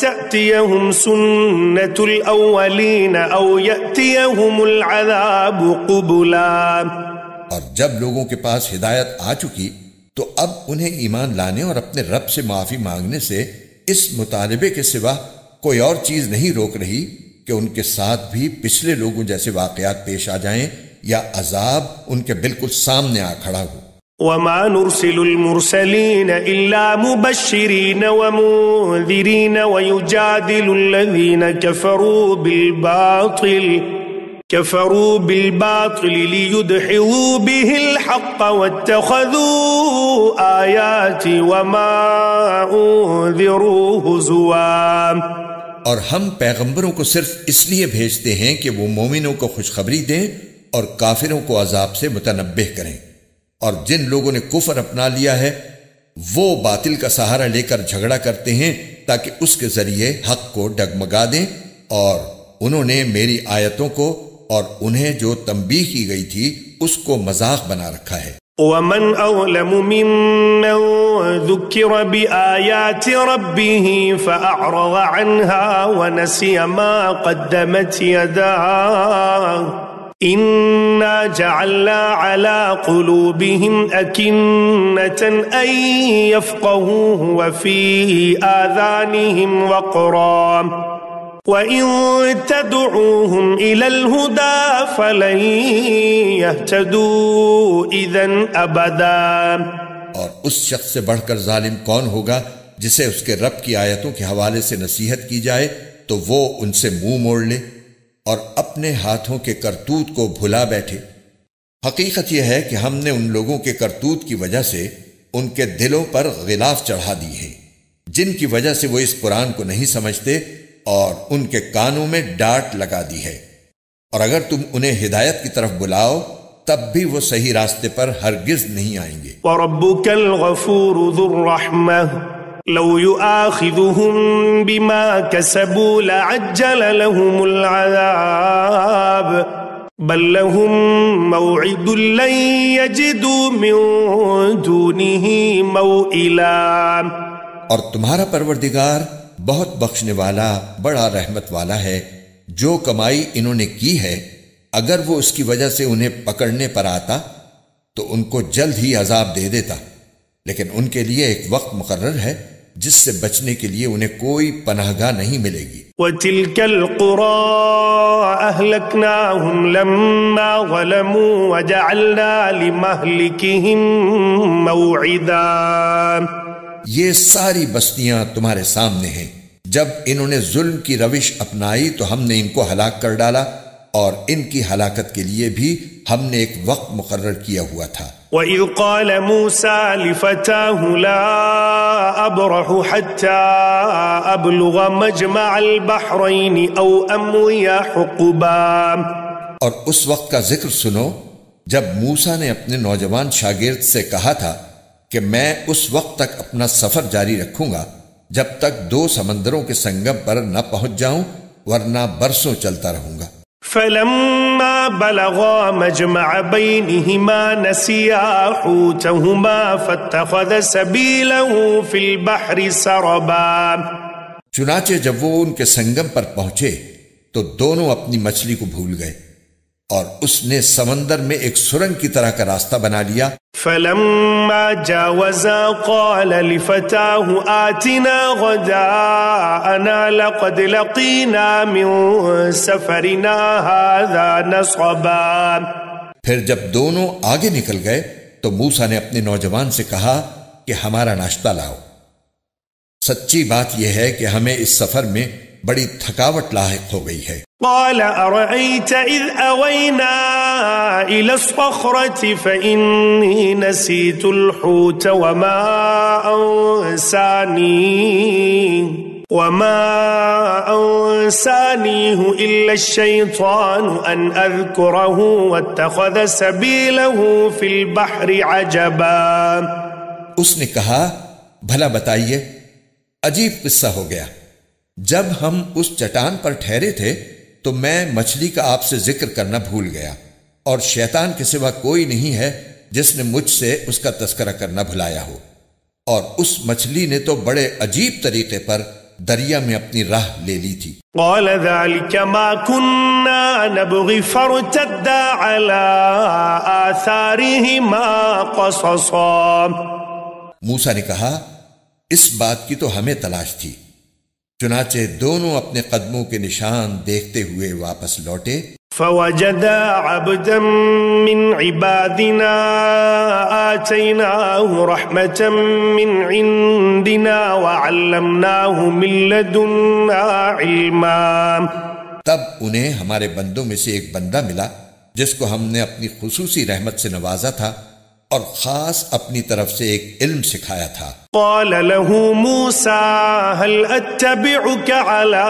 تَأْتِيَهُمْ سُنَّةُ الْأَوَّلِينَ أَوْ يَأْتِيَهُمُ الْعَذَابُ قُبُلًا۔ اور جب لوگوں کے پاس ہدایت آ چکی تو اب انہیں ایمان لانے اور اپنے رب سے معافی مانگنے سے اس مطالبے کے سوا کوئی اور چیز نہیں روک رہی کہ ان کے ساتھ بھی پچھلے لوگوں جیسے واقعات پیش آ جائیں یا عذاب ان کے بالکل سامنے آ کھڑا ہو۔ وَمَا نُرْسِلُ الْمُرْسَلِينَ إِلَّا مُبَشِّرِينَ وَمُنذِرِينَ وَيُجَادِلُ الَّذِينَ كفروا بالباطل ليدحضوا به الحق واتخذوا آياتي وما انذروا هزوا۔ اور ہم پیغمبروں کو صرف اس لیے بھیجتے ہیں کہ وہ مومنوں کو خوشخبری دیں اور کافروں کو عذاب سے متنبہ کریں، اور جن لوگوں نے کفر اپنا لیا ہے وہ باطل کا سہارا لے کر جھگڑا کرتے ہیں تاکہ اس کے ذریعے حق کو ڈگمگا دیں، اور انہوں نے میری آیتوں کو اور انہیں جو تنبیہ کی گئی تھی اس کو مذاق بنا رکھا ہے۔ وَمَنْ أَظْلَمُ مِمَّنْ ذُكِّرَ بِآيَاتِ رَبِّهِ فَأَعْرَضَ عَنْهَا وَنَسِيَ مَا قَدَّمَتْ يَدَاهُ إِنَّا جَعَلْنَا عَلَى قُلُوبِهِمْ أَكِنَّةً أَن يَفْقَهُوهُ وَفِي آذَانِهِمْ وَقْرًا وَإِن تَدْعُوهُمْ إِلَى الْهُدَى فَلَن يَهْتَدُوا إِذًا أَبَدًا۔ اور اس شخص سے بڑھ کر ظالم کون ہوگا جسے اس کے رب کی آیتوں کے حوالے سے نصیحت کی جائے تو وہ ان سے منہ موڑ لے اور اپنے ہاتھوں کے کرتوت کو بھلا بیٹھے۔ حقیقت یہ ہے کہ ہم نے ان لوگوں کے کرتوت کی وجہ سے ان کے دلوں پر غلاف چڑھا دی ہے، جن کی وجہ سے وہ اس قرآن کو نہیں سمجھتے، اور ان کے کانوں میں ڈانٹ لگا دی ہے، اور اگر تم انہیں ہدایت کی طرف بلاؤ تب بھی وہ صحیح راستے پر ہرگز نہیں آئیں گے۔ وَرَبُّكَ الْغَفُورُ ذُو الرَّحْمَةِ لَوْ يُؤَاخِذُهُم بِمَا كَسَبُوا لَعَجَّلَ لَهُمُ الْعَذَابَ بَل لَّهُم مَّوْعِدٌ لَّن يَجِدُوا مِن دُونِهِ مَوْئِلًا۔ اور تمہارا پروردگار بہت بخشنے والا بڑا رحمت والا ہے، جو کمائی انہوں نے کی ہے اگر وہ اس کی وجہ سے انہیں پکڑنے پر آتا تو ان کو جلد ہی عذاب دے دیتا، لیکن ان کے لیے ایک وقت مقرر ہے جس سے بچنے کے لیے انہیں کوئی پناہ گاہ نہیں ملے گی۔ وَتِلْكَ الْقُرَىٰ أَهْلَكْنَاهُمْ لَمَّا ظَلَمُوا وَجَعَلْنَا لِمَهْلِكِهِم مَّوْعِدًا۔ یہ ساری بستیاں تمہارے سامنے ہیں، جب انہوں نے ظلم کی روش اپنائی تو ہم نے ان کو ہلاک کر ڈالا، اور ان کی ہلاکت کے لیے بھی ہم نے ایک وقت مقرر کیا ہوا تھا۔ وَإِذْ قَالَ مُوسَى لِفَتَاهُ لَا أَبْرَحُ حَتَّى أَبْلُغَ مَجْمَعَ الْبَحْرَيْنِ أَوْ أَمْضِيَ حُقُبًا۔ اور اس وقت کا ذکر سنو جب موسیٰ نے اپنے نوجوان شاگرد سے کہا تھا کہ میں اس وقت تک اپنا سفر جاری رکھوں گا جب تک دو سمندروں کے سنگم پر نہ پہنچ جاؤں، ورنہ برسوں چلتا رہوں گا۔ فَلَمَّا بَلَغَا مَجْمَعَ بَيْنِهِمَا نَسِيَا حُوتَهُمَا فَاتَّخَذَ سَبِيلَهُ فِي الْبَحْرِ سَرَبًا۔ چنانچہ جب وہ ان کے سنگم پر پہنچے تو دونوں اپنی مچھلی کو بھول گئے، اور اس نے سمندر میں ایک سرنگ کی طرح کا راستہ بنا لیا۔ فَلَمَّا جَاوَزَا قَالَ لِفَتَاهُ آتِنَا غَدَاءَنَا لَقَدْ لَقِينَا مِن سَفَرِنَا هَٰذَا نَصَبًا۔ پھر جب دونوں آگے نکل گئے تو موسیٰ نے اپنے نوجوان سے کہا کہ ہمارا ناشتہ لاؤ، سچی بات یہ ہے کہ ہمیں اس سفر میں بڑی تھکاوٹ لاحق ہو گئی ہے۔ قال أرأيت إذ أوينا إلى الصخرة فإني نسيت الحوت وما أنسانيه إلا الشيطان أن أذكره واتخذ سبيله في البحر عجبا۔ اس نے کہا بھلا بتائیے، عجیب قصہ ہو گیا، جب ہم اس چٹان پر ٹھہرے تھے تو میں مچھلی کا آپ سے ذکر کرنا بھول گیا، اور شیطان کے سوا کوئی نہیں ہے جس نے مجھ سے اس کا تذکرہ کرنا بھلایا ہو، اور اس مچھلی نے تو بڑے عجیب طریقے پر دریا میں اپنی راہ لے لی تھی۔ قال ذلك ما كنا نبغي فارتدا على آثارهما قصصا۔ موسیٰ نے کہا اس بات کی تو ہمیں تلاش تھی، چنانچہ دونوں اپنے قدموں کے نشان دیکھتے ہوئے واپس لوٹے۔ فوجدا عبدا من عبادنا آتيناه رحمة من عندنا وعلمناه من لدنا علما۔ تب انہیں ہمارے بندوں میں سے ایک بندہ ملا جس کو ہم نے اپنی خصوصی رحمت سے نوازا تھا اور خاص اپنی طرف سے ایک علم سکھایا تھا۔ قال له موسى هل اتبعك على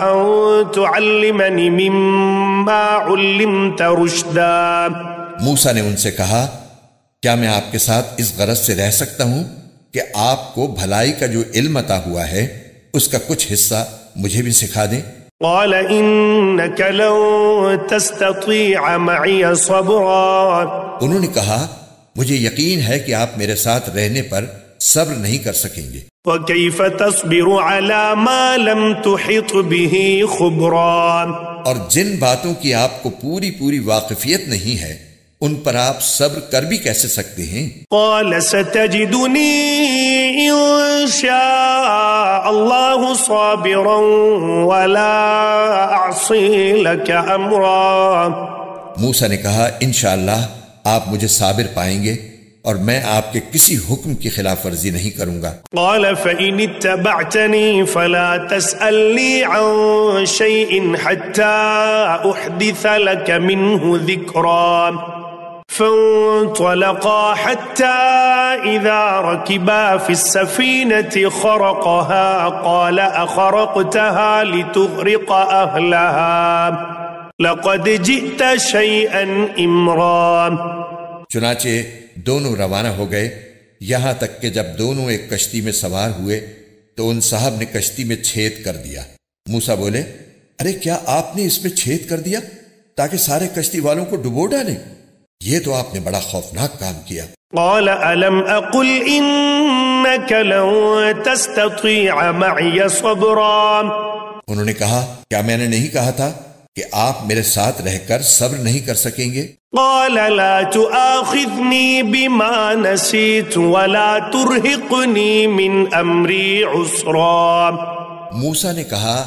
ان تعلمني مما علمت رشدا۔ موسیٰ نے ان سے کہا کیا میں آپ کے ساتھ اس غرض سے رہ سکتا ہوں کہ آپ کو بھلائی کا جو علم عطا ہوا ہے اس کا کچھ حصہ مجھے بھی سکھا دیں۔ قال انك لن تستطيع معي صبرا۔ انہوں نے کہا مجھے یقین ہے کہ آپ میرے ساتھ رہنے پر صبر نہیں کر سکیں گے۔ وكيف تصبر على ما لم تحط به خبرا۔ اور جن باتوں کی آپ کو پوری واقفیت نہیں ہے ان پر آپ صبر کر بھی کیسے سکتے ہیں؟ قال ستجدني ان شاء الله صابرا ولا اعصي لك امرا۔ موسیٰ نے کہا انشاءاللہ آپ مجھے صابر پائیں گے اور میں آپ کے کسی حکم کی خلاف ورزی نہیں کروں گا۔ قال فإن اتبعتني فلا تسألني عن شيء حتى أحدث لك منه ذكرا۔ فانطلقا حتى إذا ركبا في السفينة خرقها قال أخرقتها لتغرق أهلها لقد جئت شيئا إمرا۔ چنانچہ دونوں روانہ ہو گئے، یہاں تک کہ جب دونوں ایک کشتی میں سوار ہوئے تو ان صاحب نے کشتی میں چھید کر دیا۔ موسیٰ بولے ارے کیا آپ نے اس میں چھید کر دیا تاکہ سارے کشتی والوں کو ڈبو ڈالیں؟ یہ تو آپ نے بڑا خوفناک کام کیا۔ قال ألم أقل إنك لن تستطيع معي صبرا۔ انہوں نے کہا کیا میں نے نہیں کہا تھا کہ آپ میرے ساتھ رہ کر صبر نہیں کر سکیں گے؟ قال لا تؤاخذني بما نسيت ولا ترهقني من أمري عسرا۔ موسیٰ نے کہا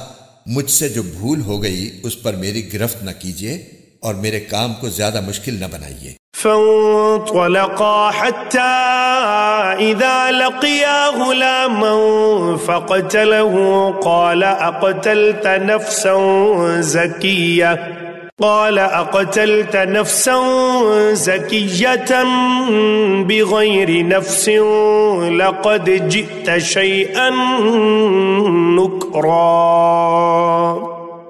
مجھ سے جو بھول ہو گئی اس پر میری گرفت نہ کیجیے اور میرے کام کو زیادہ مشکل نہ بنائیے۔ فانطلقا حتى إذا لقيا غلاما فقتله قال أقتلت نفسا زكية بغير نفس لقد جئت شيئا نكرا۔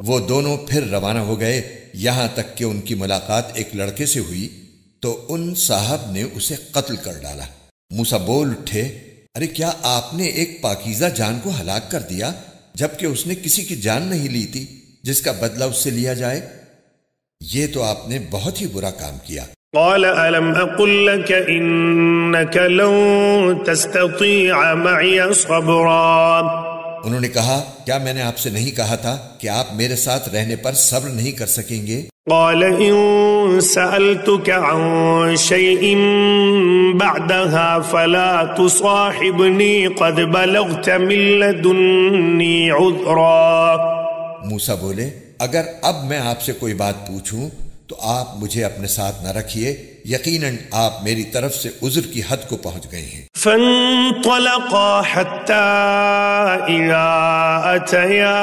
وہ دونوں پھر روانہ ہو گئے یہاں تک کہ ان کی ملاقات ایک لڑکے سے ہوئی تو ان صاحب نے اسے قتل کر ڈالا۔ موسیٰ بول اٹھے ارے کیا آپ نے ایک پاکیزہ جان کو ہلاک کر دیا جبکہ اس نے کسی کی جان نہیں لی تھی جس کا بدلہ اس سے لیا جائے؟ یہ تو آپ نے بہت ہی برا کام کیا۔ قال ألم أقل لك إنك لن تستطيع معي صبرا۔ انہوں نے کہا کیا میں نے آپ سے نہیں کہا تھا کہ آپ میرے ساتھ رہنے پر صبر نہیں کر سکیں گے؟ قال إن سألتك عن شيء بعدها فلا تصاحبني قد بلغت من لدني عذرا۔ موسیٰ بولے اگر اب میں آپ سے کوئی بات پوچھوں تو آپ مجھے اپنے ساتھ نہ رکھیے، یقیناً آپ میری طرف سے عذر کی حد کو پہنچ گئے ہیں۔ فانطلقا حتى إذا أتيا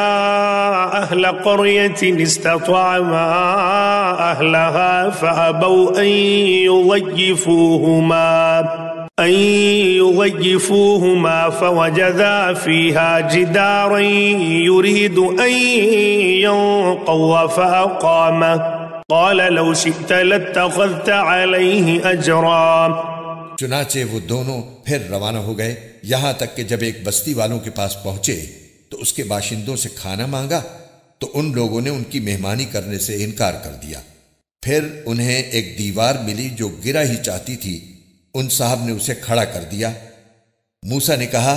أهل قرية استطعما أهلها فأبوا أن يضيفوهما فوجدا فيها جدارا يريد أن ينقض فأقامه قال لو شئت لاتخذت عليه أجرا۔ چنانچہ وہ دونوں پھر روانہ ہو گئے، یہاں تک کہ جب ایک بستی والوں کے پاس پہنچے تو اس کے باشندوں سے کھانا مانگا تو ان لوگوں نے ان کی مہمانی کرنے سے انکار کر دیا۔ پھر انہیں ایک دیوار ملی جو گرا ہی چاہتی تھی، ان صاحب نے اسے کھڑا کر دیا۔ موسیٰ نے کہا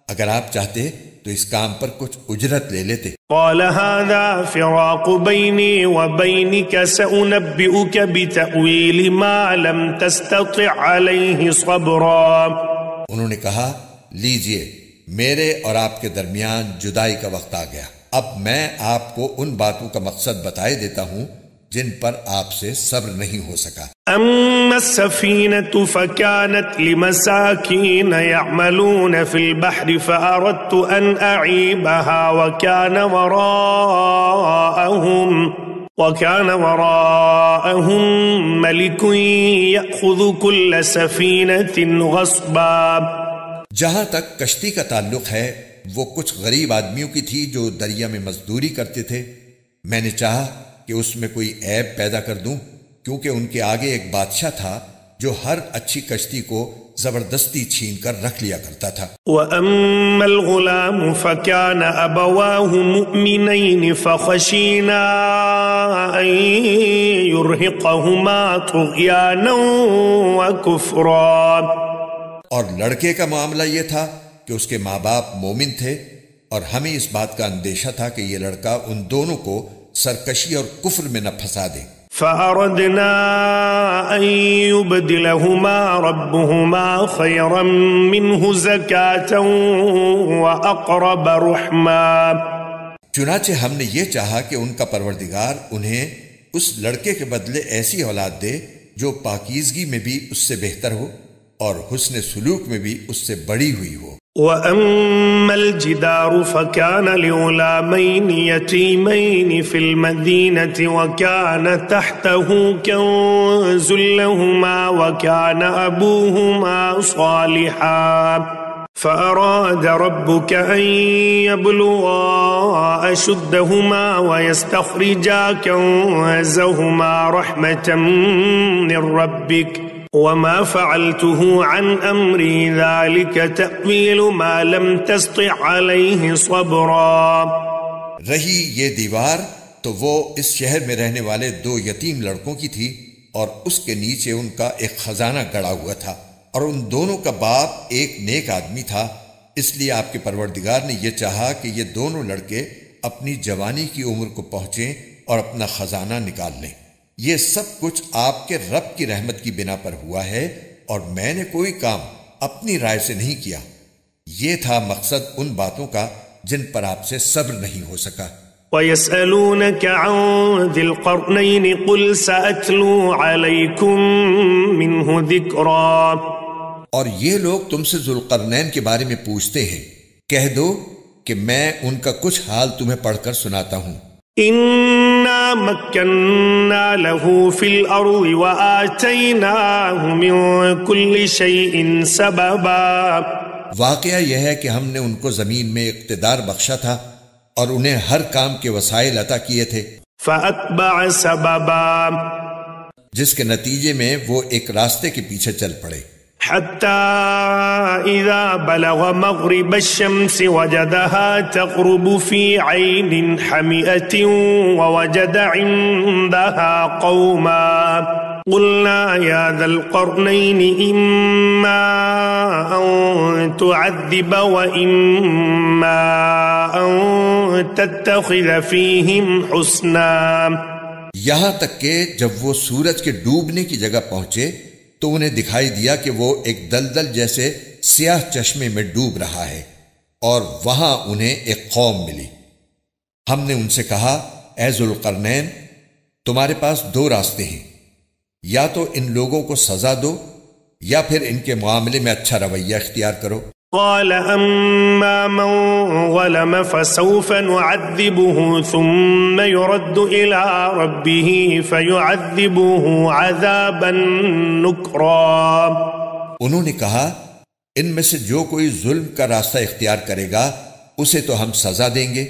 اگر آپ چاہتے تو اس کام پر کچھ اجرت لے لیتے۔ قال هذا فراق بيني وبينك سأنبئك بتأويل ما لم تستطع عليه صبرا۔ انہوں نے کہا لیجئے میرے اور آپ کے درمیان جدائی کا وقت آ گیا، اب میں آپ کو ان باتوں کا مقصد بتائے دیتا ہوں جن پر آپ سے صبر نہیں ہو سکا۔ أما السفينة فكانت لمساكين يعملون في البحر فأردت أن أعيبها وكان وراءهم ملك يأخذ كل سفينة غصبا۔ جہاں تک کشتی کا تعلق ہے وہ کچھ غریب آدمیوں کی تھی جو دریا میں مزدوری کرتے تھے، میں نے چاہا کہ اس میں کوئی عیب پیدا کر دوں کیونکہ ان کے آگے ایک بادشاہ تھا جو ہر اچھی کشتی کو زبردستی چھین کر رکھ لیا کرتا تھا۔ وَأَمَّا الْغُلَامُ فَكَانَ أَبَوَاهُ مُؤْمِنَيْنِ فَخَشِينَا أَن يُرْهِقَهُمَا طُغْيَانًا وَكُفْرًا۔ اور لڑکے کا معاملہ یہ تھا کہ اس کے ماں باپ مومن تھے اور ہمیں اس بات کا اندیشہ تھا کہ یہ لڑکا ان دونوں کو سرکشی اور کفر میں نہ پھنسا دے۔ فَأَرَدْنَا أَن يُبْدِلَهُمَا رَبُّهُمَا خَيْرًا مِّنْهُ زَكَاةً وَأَقْرَبَ رُحْمًا۔ چنانچہ ہم نے یہ چاہا کہ ان کا پروردگار انہیں اس لڑکے کے بدلے ایسی اولاد دے جو پاکیزگی میں بھی اس سے بہتر ہو اور حسن سلوک میں بھی اس سے بڑی ہوئی ہو۔ وَأَمَّا الْجِدَارُ فَكَانَ لِغُلَامَيْنِ يَتِيمَيْنِ فِي الْمَدِينَةِ وَكَانَ تَحْتَهُ كَنْزٌ لَهُمَا وَكَانَ أَبُوهُمَا صَالِحًا فَأَرَادَ رَبُّكَ أَن يَبْلُغَا أَشُدَّهُمَا وَيَسْتَخْرِجَا كَنْزَهُمَا رَحْمَةً مِّن رَّبِّكَ وَمَا فَعَلْتُهُ عَنْ أَمْرِي ذَلِكَ تَأْوِيلُ مَا لَمْ تَسْطِعْ عَلَيْهِ صَبْرًا۔ رہی یہ دیوار تو وہ اس شہر میں رہنے والے 2 یتیم لڑکوں کی تھی اور اس کے نیچے ان کا ایک خزانہ گڑا ہوا تھا اور ان دونوں کا باپ ایک نیک آدمی تھا، اس لیے آپ کے پروردگار نے یہ چاہا کہ یہ دونوں لڑکے اپنی جوانی کی عمر کو پہنچیں اور اپنا خزانہ نکال لیں۔ یہ سب کچھ آپ کے رب کی رحمت کی بنا پر ہوا ہے اور میں نے کوئی کام اپنی رائے سے نہیں کیا۔ یہ تھا مقصد ان باتوں کا جن پر آپ سے صبر نہیں ہو سکا۔ وَيَسْأَلُونَكَ عَنْ ذِي الْقَرْنَيْنِ قُلْ سَأَتْلُو عَلَيْكُمْ مِنْهُ ذِكْرًا۔ اور یہ لوگ تم سے ذوالقرنین کے بارے میں پوچھتے ہیں، کہہ دو کہ میں ان کا کچھ حال تمہیں پڑھ کر سناتا ہوں۔ إِنَّا مَكَّنَّا لَهُ فِي الْأَرْضِ وَآتَيْنَاهُ مِنْ كُلِّ شَيْءٍ سَبَبًا۔ واقعہ یہ ہے کہ ہم نے ان کو زمین میں اقتدار بخشا تھا اور انہیں ہر کام کے وسائل عطا کیے تھے۔ فَأَتْبَعَ سَبَبًا، جس کے نتیجے میں وہ ایک راستے کے پیچھے چل پڑے۔ حتى إذا بلغ مغرب الشمس وجدها تغرب في عين حمئة ووجد عندها قوما قلنا يا ذا القرنين إما أن تعذب وإما أن تتخذ فيهم حسنا۔ یہاں تک کہ جب وہ سورج کے ڈوبنے کی جگہ پہنچے تو انہیں دکھائی دیا کہ وہ ایک دلدل جیسے سیاہ چشمے میں ڈوب رہا ہے اور وہاں انہیں ایک قوم ملی۔ ہم نے ان سے کہا اے ذوالقرنین، تمہارے پاس 2 راستے ہیں، یا تو ان لوگوں کو سزا دو یا پھر ان کے معاملے میں اچھا رویہ اختیار کرو۔ قال أما من ظلم فسوف نعذبه ثم يرد إلى ربه فيعذبه عذابا نكرا۔ انہوں نے کہا ان میں سے جو کوئی ظلم کا راستہ اختیار کرے گا اسے تو ہم سزا دیں گے،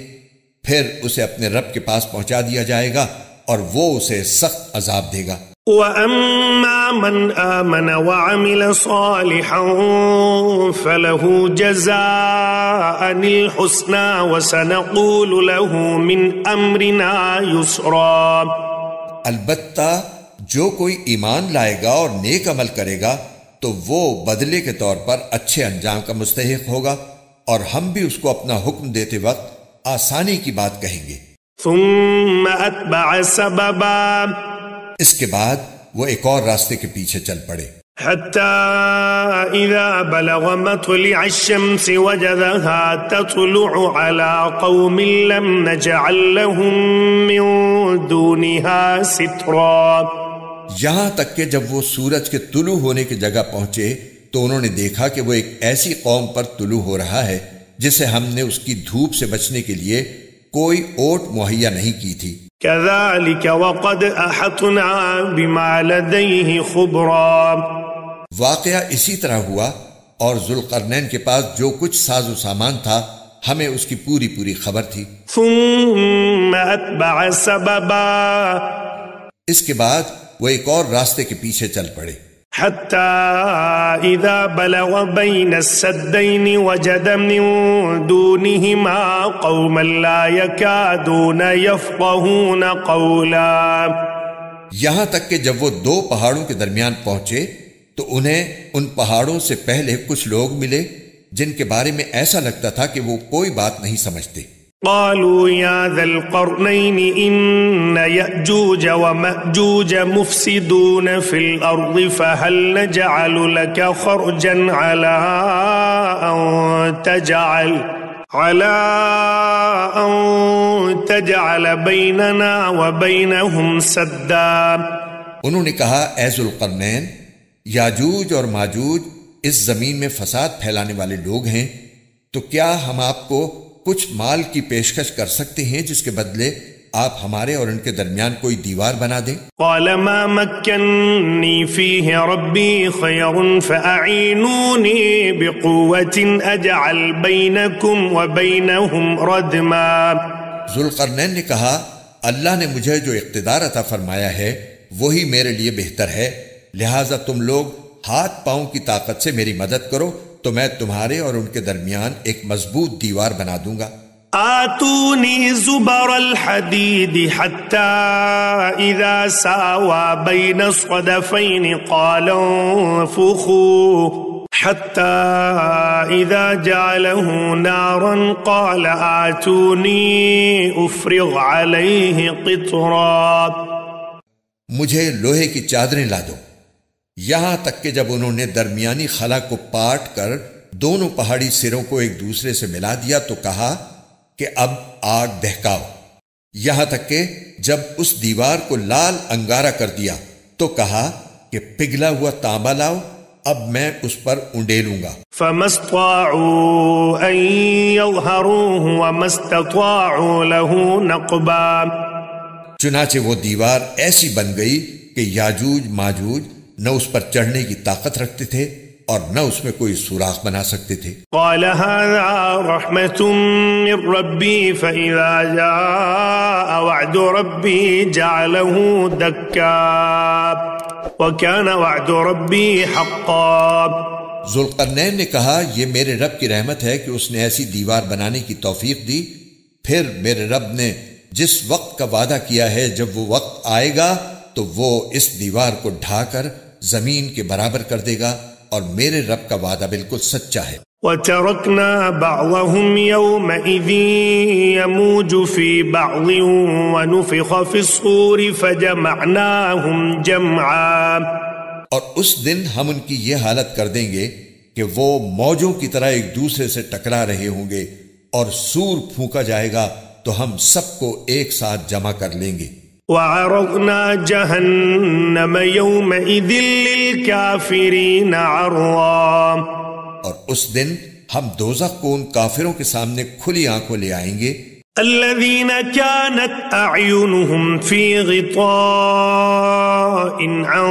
پھر اسے اپنے رب کے پاس پہنچا دیا جائے گا اور وہ اسے سخت عذاب دے گا۔ وَأَمَّا مَنْ آمَنَ وَعَمِلَ صَالِحًا فَلَهُ جَزَاءً الْحُسْنَى وَسَنَقُولُ لَهُ مِنْ أَمْرِنَا يُسْرًا۔ البتہ جو کوئی ایمان لائے گا اور نیک عمل کرے گا تو وہ بدلے کے طور پر اچھے انجام کا مستحق ہوگا، اور ہم بھی اس کو اپنا حکم دیتے وقت آسانی کی بات کہیں گے۔ ثم أتبع سببا، اس کے بعد وہ ایک اور راستے کے پیچھے چل پڑے، حتى إذا بلغ مطلع الشمس وجدها تطلع على قوم لم نجعل لهم من دونها سترا۔ یہاں تک کہ جب وہ سورج کے طلوع ہونے کی جگہ پہنچے تو انہوں نے دیکھا کہ وہ ایک ایسی قوم پر طلوع ہو رہا ہے جسے ہم نے اس کی دھوپ سے بچنے کے لیے کوئی اوٹ مہیا نہیں کی تھی۔ كذلك وقد أحطنا بما لديه خبرا۔ واقعہ اسی طرح ہوا، اور ذوالقرنین کے پاس جو کچھ ساز و سامان تھا ہمیں اس کی پوری خبر تھی۔ ثم أتبع سببا، اس کے بعد وہ ایک اور راستے کے پیچھے چل پڑے، حتى إذا بلغ بين السدين وجد من دونهما قوما لا يكادون يفقهون قولا۔ یہاں تک کہ جب وہ دو پہاڑوں کے درمیان پہنچے تو انہیں ان پہاڑوں سے پہلے کچھ لوگ ملے جن کے بارے میں ایسا لگتا تھا کہ وہ کوئی بات نہیں سمجھتے۔ قالوا يا ذا القرنين إن يأجوج ومأجوج مفسدون في الأرض فهل نجعل لك خرجا على أن تجعل بيننا وبينهم سدا۔ انہوں نے کہا اے ذوالقرنین، یاجوج اور ماجوج اس زمین میں فساد پھیلانے والے لوگ ہیں، تو کیا ہم آپ کو کچھ مال کی پیشکش کر سکتے ہیں جس کے بدلے آپ ہمارے اور ان کے درمیان کوئی دیوار بنا دیں؟ قال ما مكنني فيه ربي خير فأعينوني بقوة أجعل بينكم وبينهم ردما۔ ذوالقرنین نے کہا اللہ نے مجھے جو اقتدار عطا فرمایا ہے وہی میرے لیے بہتر ہے، لہٰذا تم لوگ ہاتھ پاؤں کی طاقت سے میری مدد کرو تو میں تمہارے اور ان کے درمیان ایک مضبوط دیوار بنا دوں گا۔ آتونی زبر الحدید حتی اذا ساوى بین الصدفین قال انفخوا حتی اذا جعله نارا قال آتونی افرغ علیہ قطرا۔ مجھے لوہے کی چادریں لا دو، یہاں تک کہ جب انہوں نے درمیانی خلا کو پاٹ کر دونوں پہاڑی سروں کو ایک دوسرے سے ملا دیا تو کہا کہ اب آگ دہکاؤ، یہاں تک کہ جب اس دیوار کو لال انگارہ کر دیا تو کہا کہ پگھلا ہوا تانبا لاؤ، اب میں اس پر انڈیلوں گا۔ فما استطاعوا ان يظهروه وما استطاعوا له نقبا۔ چنانچہ وہ دیوار ایسی بن گئی کہ یاجوج ماجوج نہ اس پر چڑھنے کی طاقت رکھتے تھے اور نہ اس میں کوئی سوراخ بنا سکتے تھے۔ قال هذا رحمة من ربي فإذا جاء وعد ربي جعله دكا وكان وعد ربي حقا۔ ذوالقرنین نے کہا یہ میرے رب کی رحمت ہے کہ اس نے ایسی دیوار بنانے کی توفیق دی، پھر میرے رب نے جس وقت کا وعدہ کیا ہے جب وہ وقت آئے گا تو وہ اس دیوار کو ڈھا کر زمین کے برابر کر دے گا، اور میرے رب کا وعدہ بالکل سچا ہے۔ وَتَرَكْنَا بَعْضَهُمْ يَوْمَئِذٍ يَمُوجُ فِي بَعْضٍ وَنُفِخَ فِي الصُّورِ فَجَمَعْنَاهُمْ جَمْعًا۔ اور اس دن ہم ان کی یہ حالت کر دیں گے کہ وہ موجوں کی طرح ایک دوسرے سے ٹکرا رہے ہوں گے، اور سور پھونکا جائے گا تو ہم سب کو ایک ساتھ جمع کر لیں گے۔ وَعَرَضْنَا جَهَنَّمَ يَوْمَئِذٍ للكافرين عرضا. اور اس دن ہم دوزخ کو ان کافروں کے سامنے کھلی آنکھوں لے آئیں گے. الذين كانت أعينهم في غطاء عن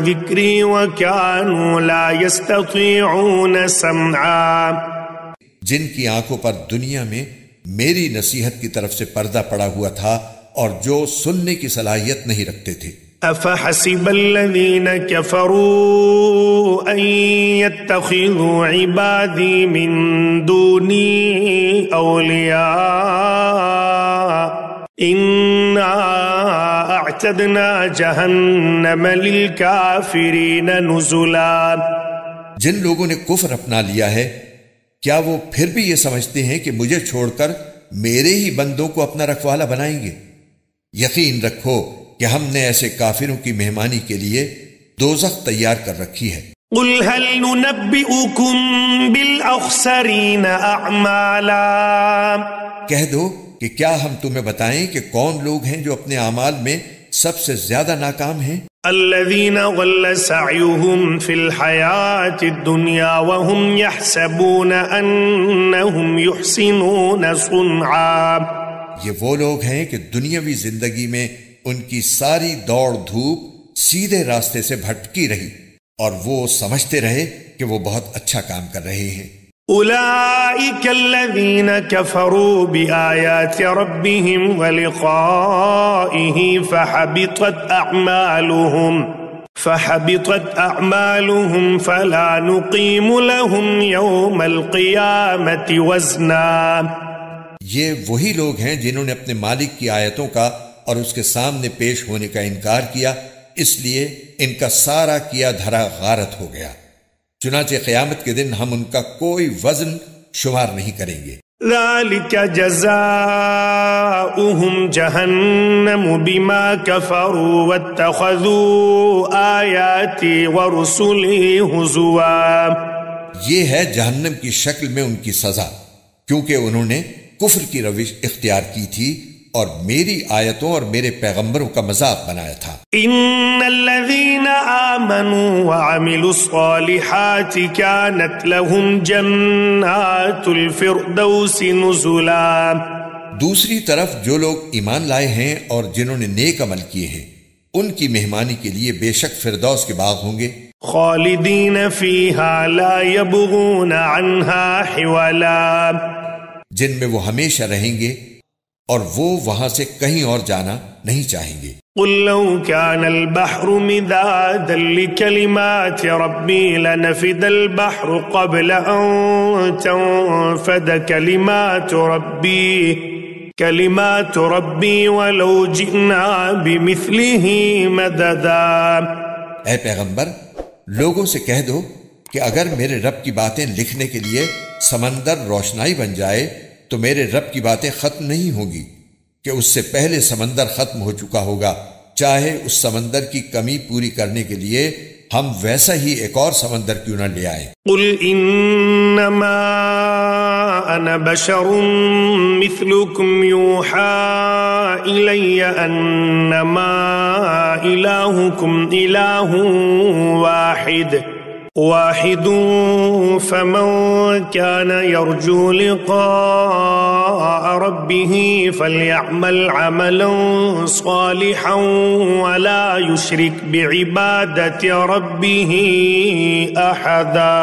ذكري وكانوا لا يستطيعون سمعا. جن کی آنکھوں پر دنیا میں میری نصیحت کی طرف سے پردہ پڑا ہوا تھا اور جو سننے کی صلاحیت نہیں رکھتے تھے. أفحسب الذين كفروا أن يتخذوا عبادي من دوني أولياء إنا أعتدنا جهنم للكافرين نزلا. جن لوگوں نے کفر اپنا لیا ہے کیا وہ پھر بھی یہ سمجھتے ہیں کہ مجھے چھوڑ کر میرے ہی بندوں کو اپنا رکھوالا بنائیں گے؟ یقین رکھو کہ ہم نے ایسے کافروں کی مہمانی کے لیے دوزخ تیار کر رکھی ہے. قل هل ننبئكم بالأخسرين أعمالا. کہہ دو کہ کیا ہم تمہیں بتائیں کہ کون لوگ ہیں جو اپنے اعمال میں سب سے زیادہ ناکام ہیں؟ الذين ضل سعيهم في الحياة الدنيا وهم يحسبون أنهم يحسنون صنعا. یہ وہ لوگ ہیں کہ دنیاوی زندگی میں ان کی ساری دوڑ دھوپ سیدھے راستے سے بھٹکی رہی اور وہ سمجھتے رہے کہ وہ بہت اچھا کام کر رہے ہیں. أولئك الذين كفروا بآيات ربهم ولقائه فحبطت أعمالهم فلا نقيم لهم يوم القيامة وزنا. یہ وہی لوگ ہیں جنہوں نے اپنے مالک کی آیتوں کا اور اس کے سامنے پیش ہونے کا انکار کیا، اس لیے ان کا سارا کیا دھرا غارت ہو گیا. چنانچہ قیامت کے دن ہم ان کا کوئی وزن شمار نہیں کریں گے. ذلك جزاؤهم جهنم بما كفروا واتخذوا آياتي ورسلي هزوا. یہ ہے جہنم کی شکل میں ان کی سزا، کیونکہ انہوں نے کفر کی روش اختیار کی تھی اور میری آیتوں اور میرے پیغمبروں کا مذاق بنایا تھا. ان الذين آمنوا وعملوا الصالحات كانت لهم جنات الفردوس نزلا. دوسری طرف جو لوگ ایمان لائے ہیں اور جنہوں نے نیک عمل کیے ہیں ان کی مہمانی کے لیے بے شک فردوس کے باغ ہوں گے. خالدین فیہا لا یبغون عنہا حولا. جن میں وہ ہمیشہ رہیں گے اور وہ وہاں سے کہیں اور جانا نہیں چاہیں گے. قل لو كان البحر مدادا لكلمات ربي لنفد البحر قبل أن تنفد كلمات ربي ولو جئنا بمثله مددا. اے پیغمبر لوگوں سے کہہ دو کہ اگر میرے رب کی باتیں لکھنے کے لیے سمندر روشنائی بن جائے تو میرے رب کی باتیں ختم نہیں ہوں گی کہ اس سے پہلے سمندر ختم ہو چکا ہوگا. چاہے اس سمندر کی کمی پوری کرنے کے لیے ہم ویسا ہی ایک اور سمندر کیوں نہ لے آئیں. قل انما انا بشر مثلكم يوحى الي انما الهكم اله واحد فمن كان يرجو لقاء ربه فليعمل عملا صالحا ولا يشرك بعبادة ربه أحدا.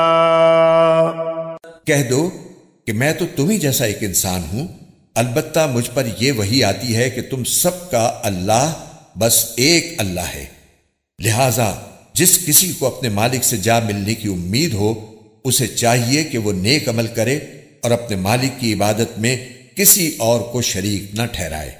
کہہ دو کہ میں تو تم ہی جیسا ایک انسان ہوں، البتہ مجھ پر یہ وحی آتی ہے کہ تم سب کا اللہ بس ایک اللہ ہے، لہذا جس کسی کو اپنے مالک سے جا ملنے کی امید ہو اسے چاہیے کہ وہ نیک عمل کرے اور اپنے مالک کی عبادت میں کسی اور کو شریک نہ ٹھہرائے.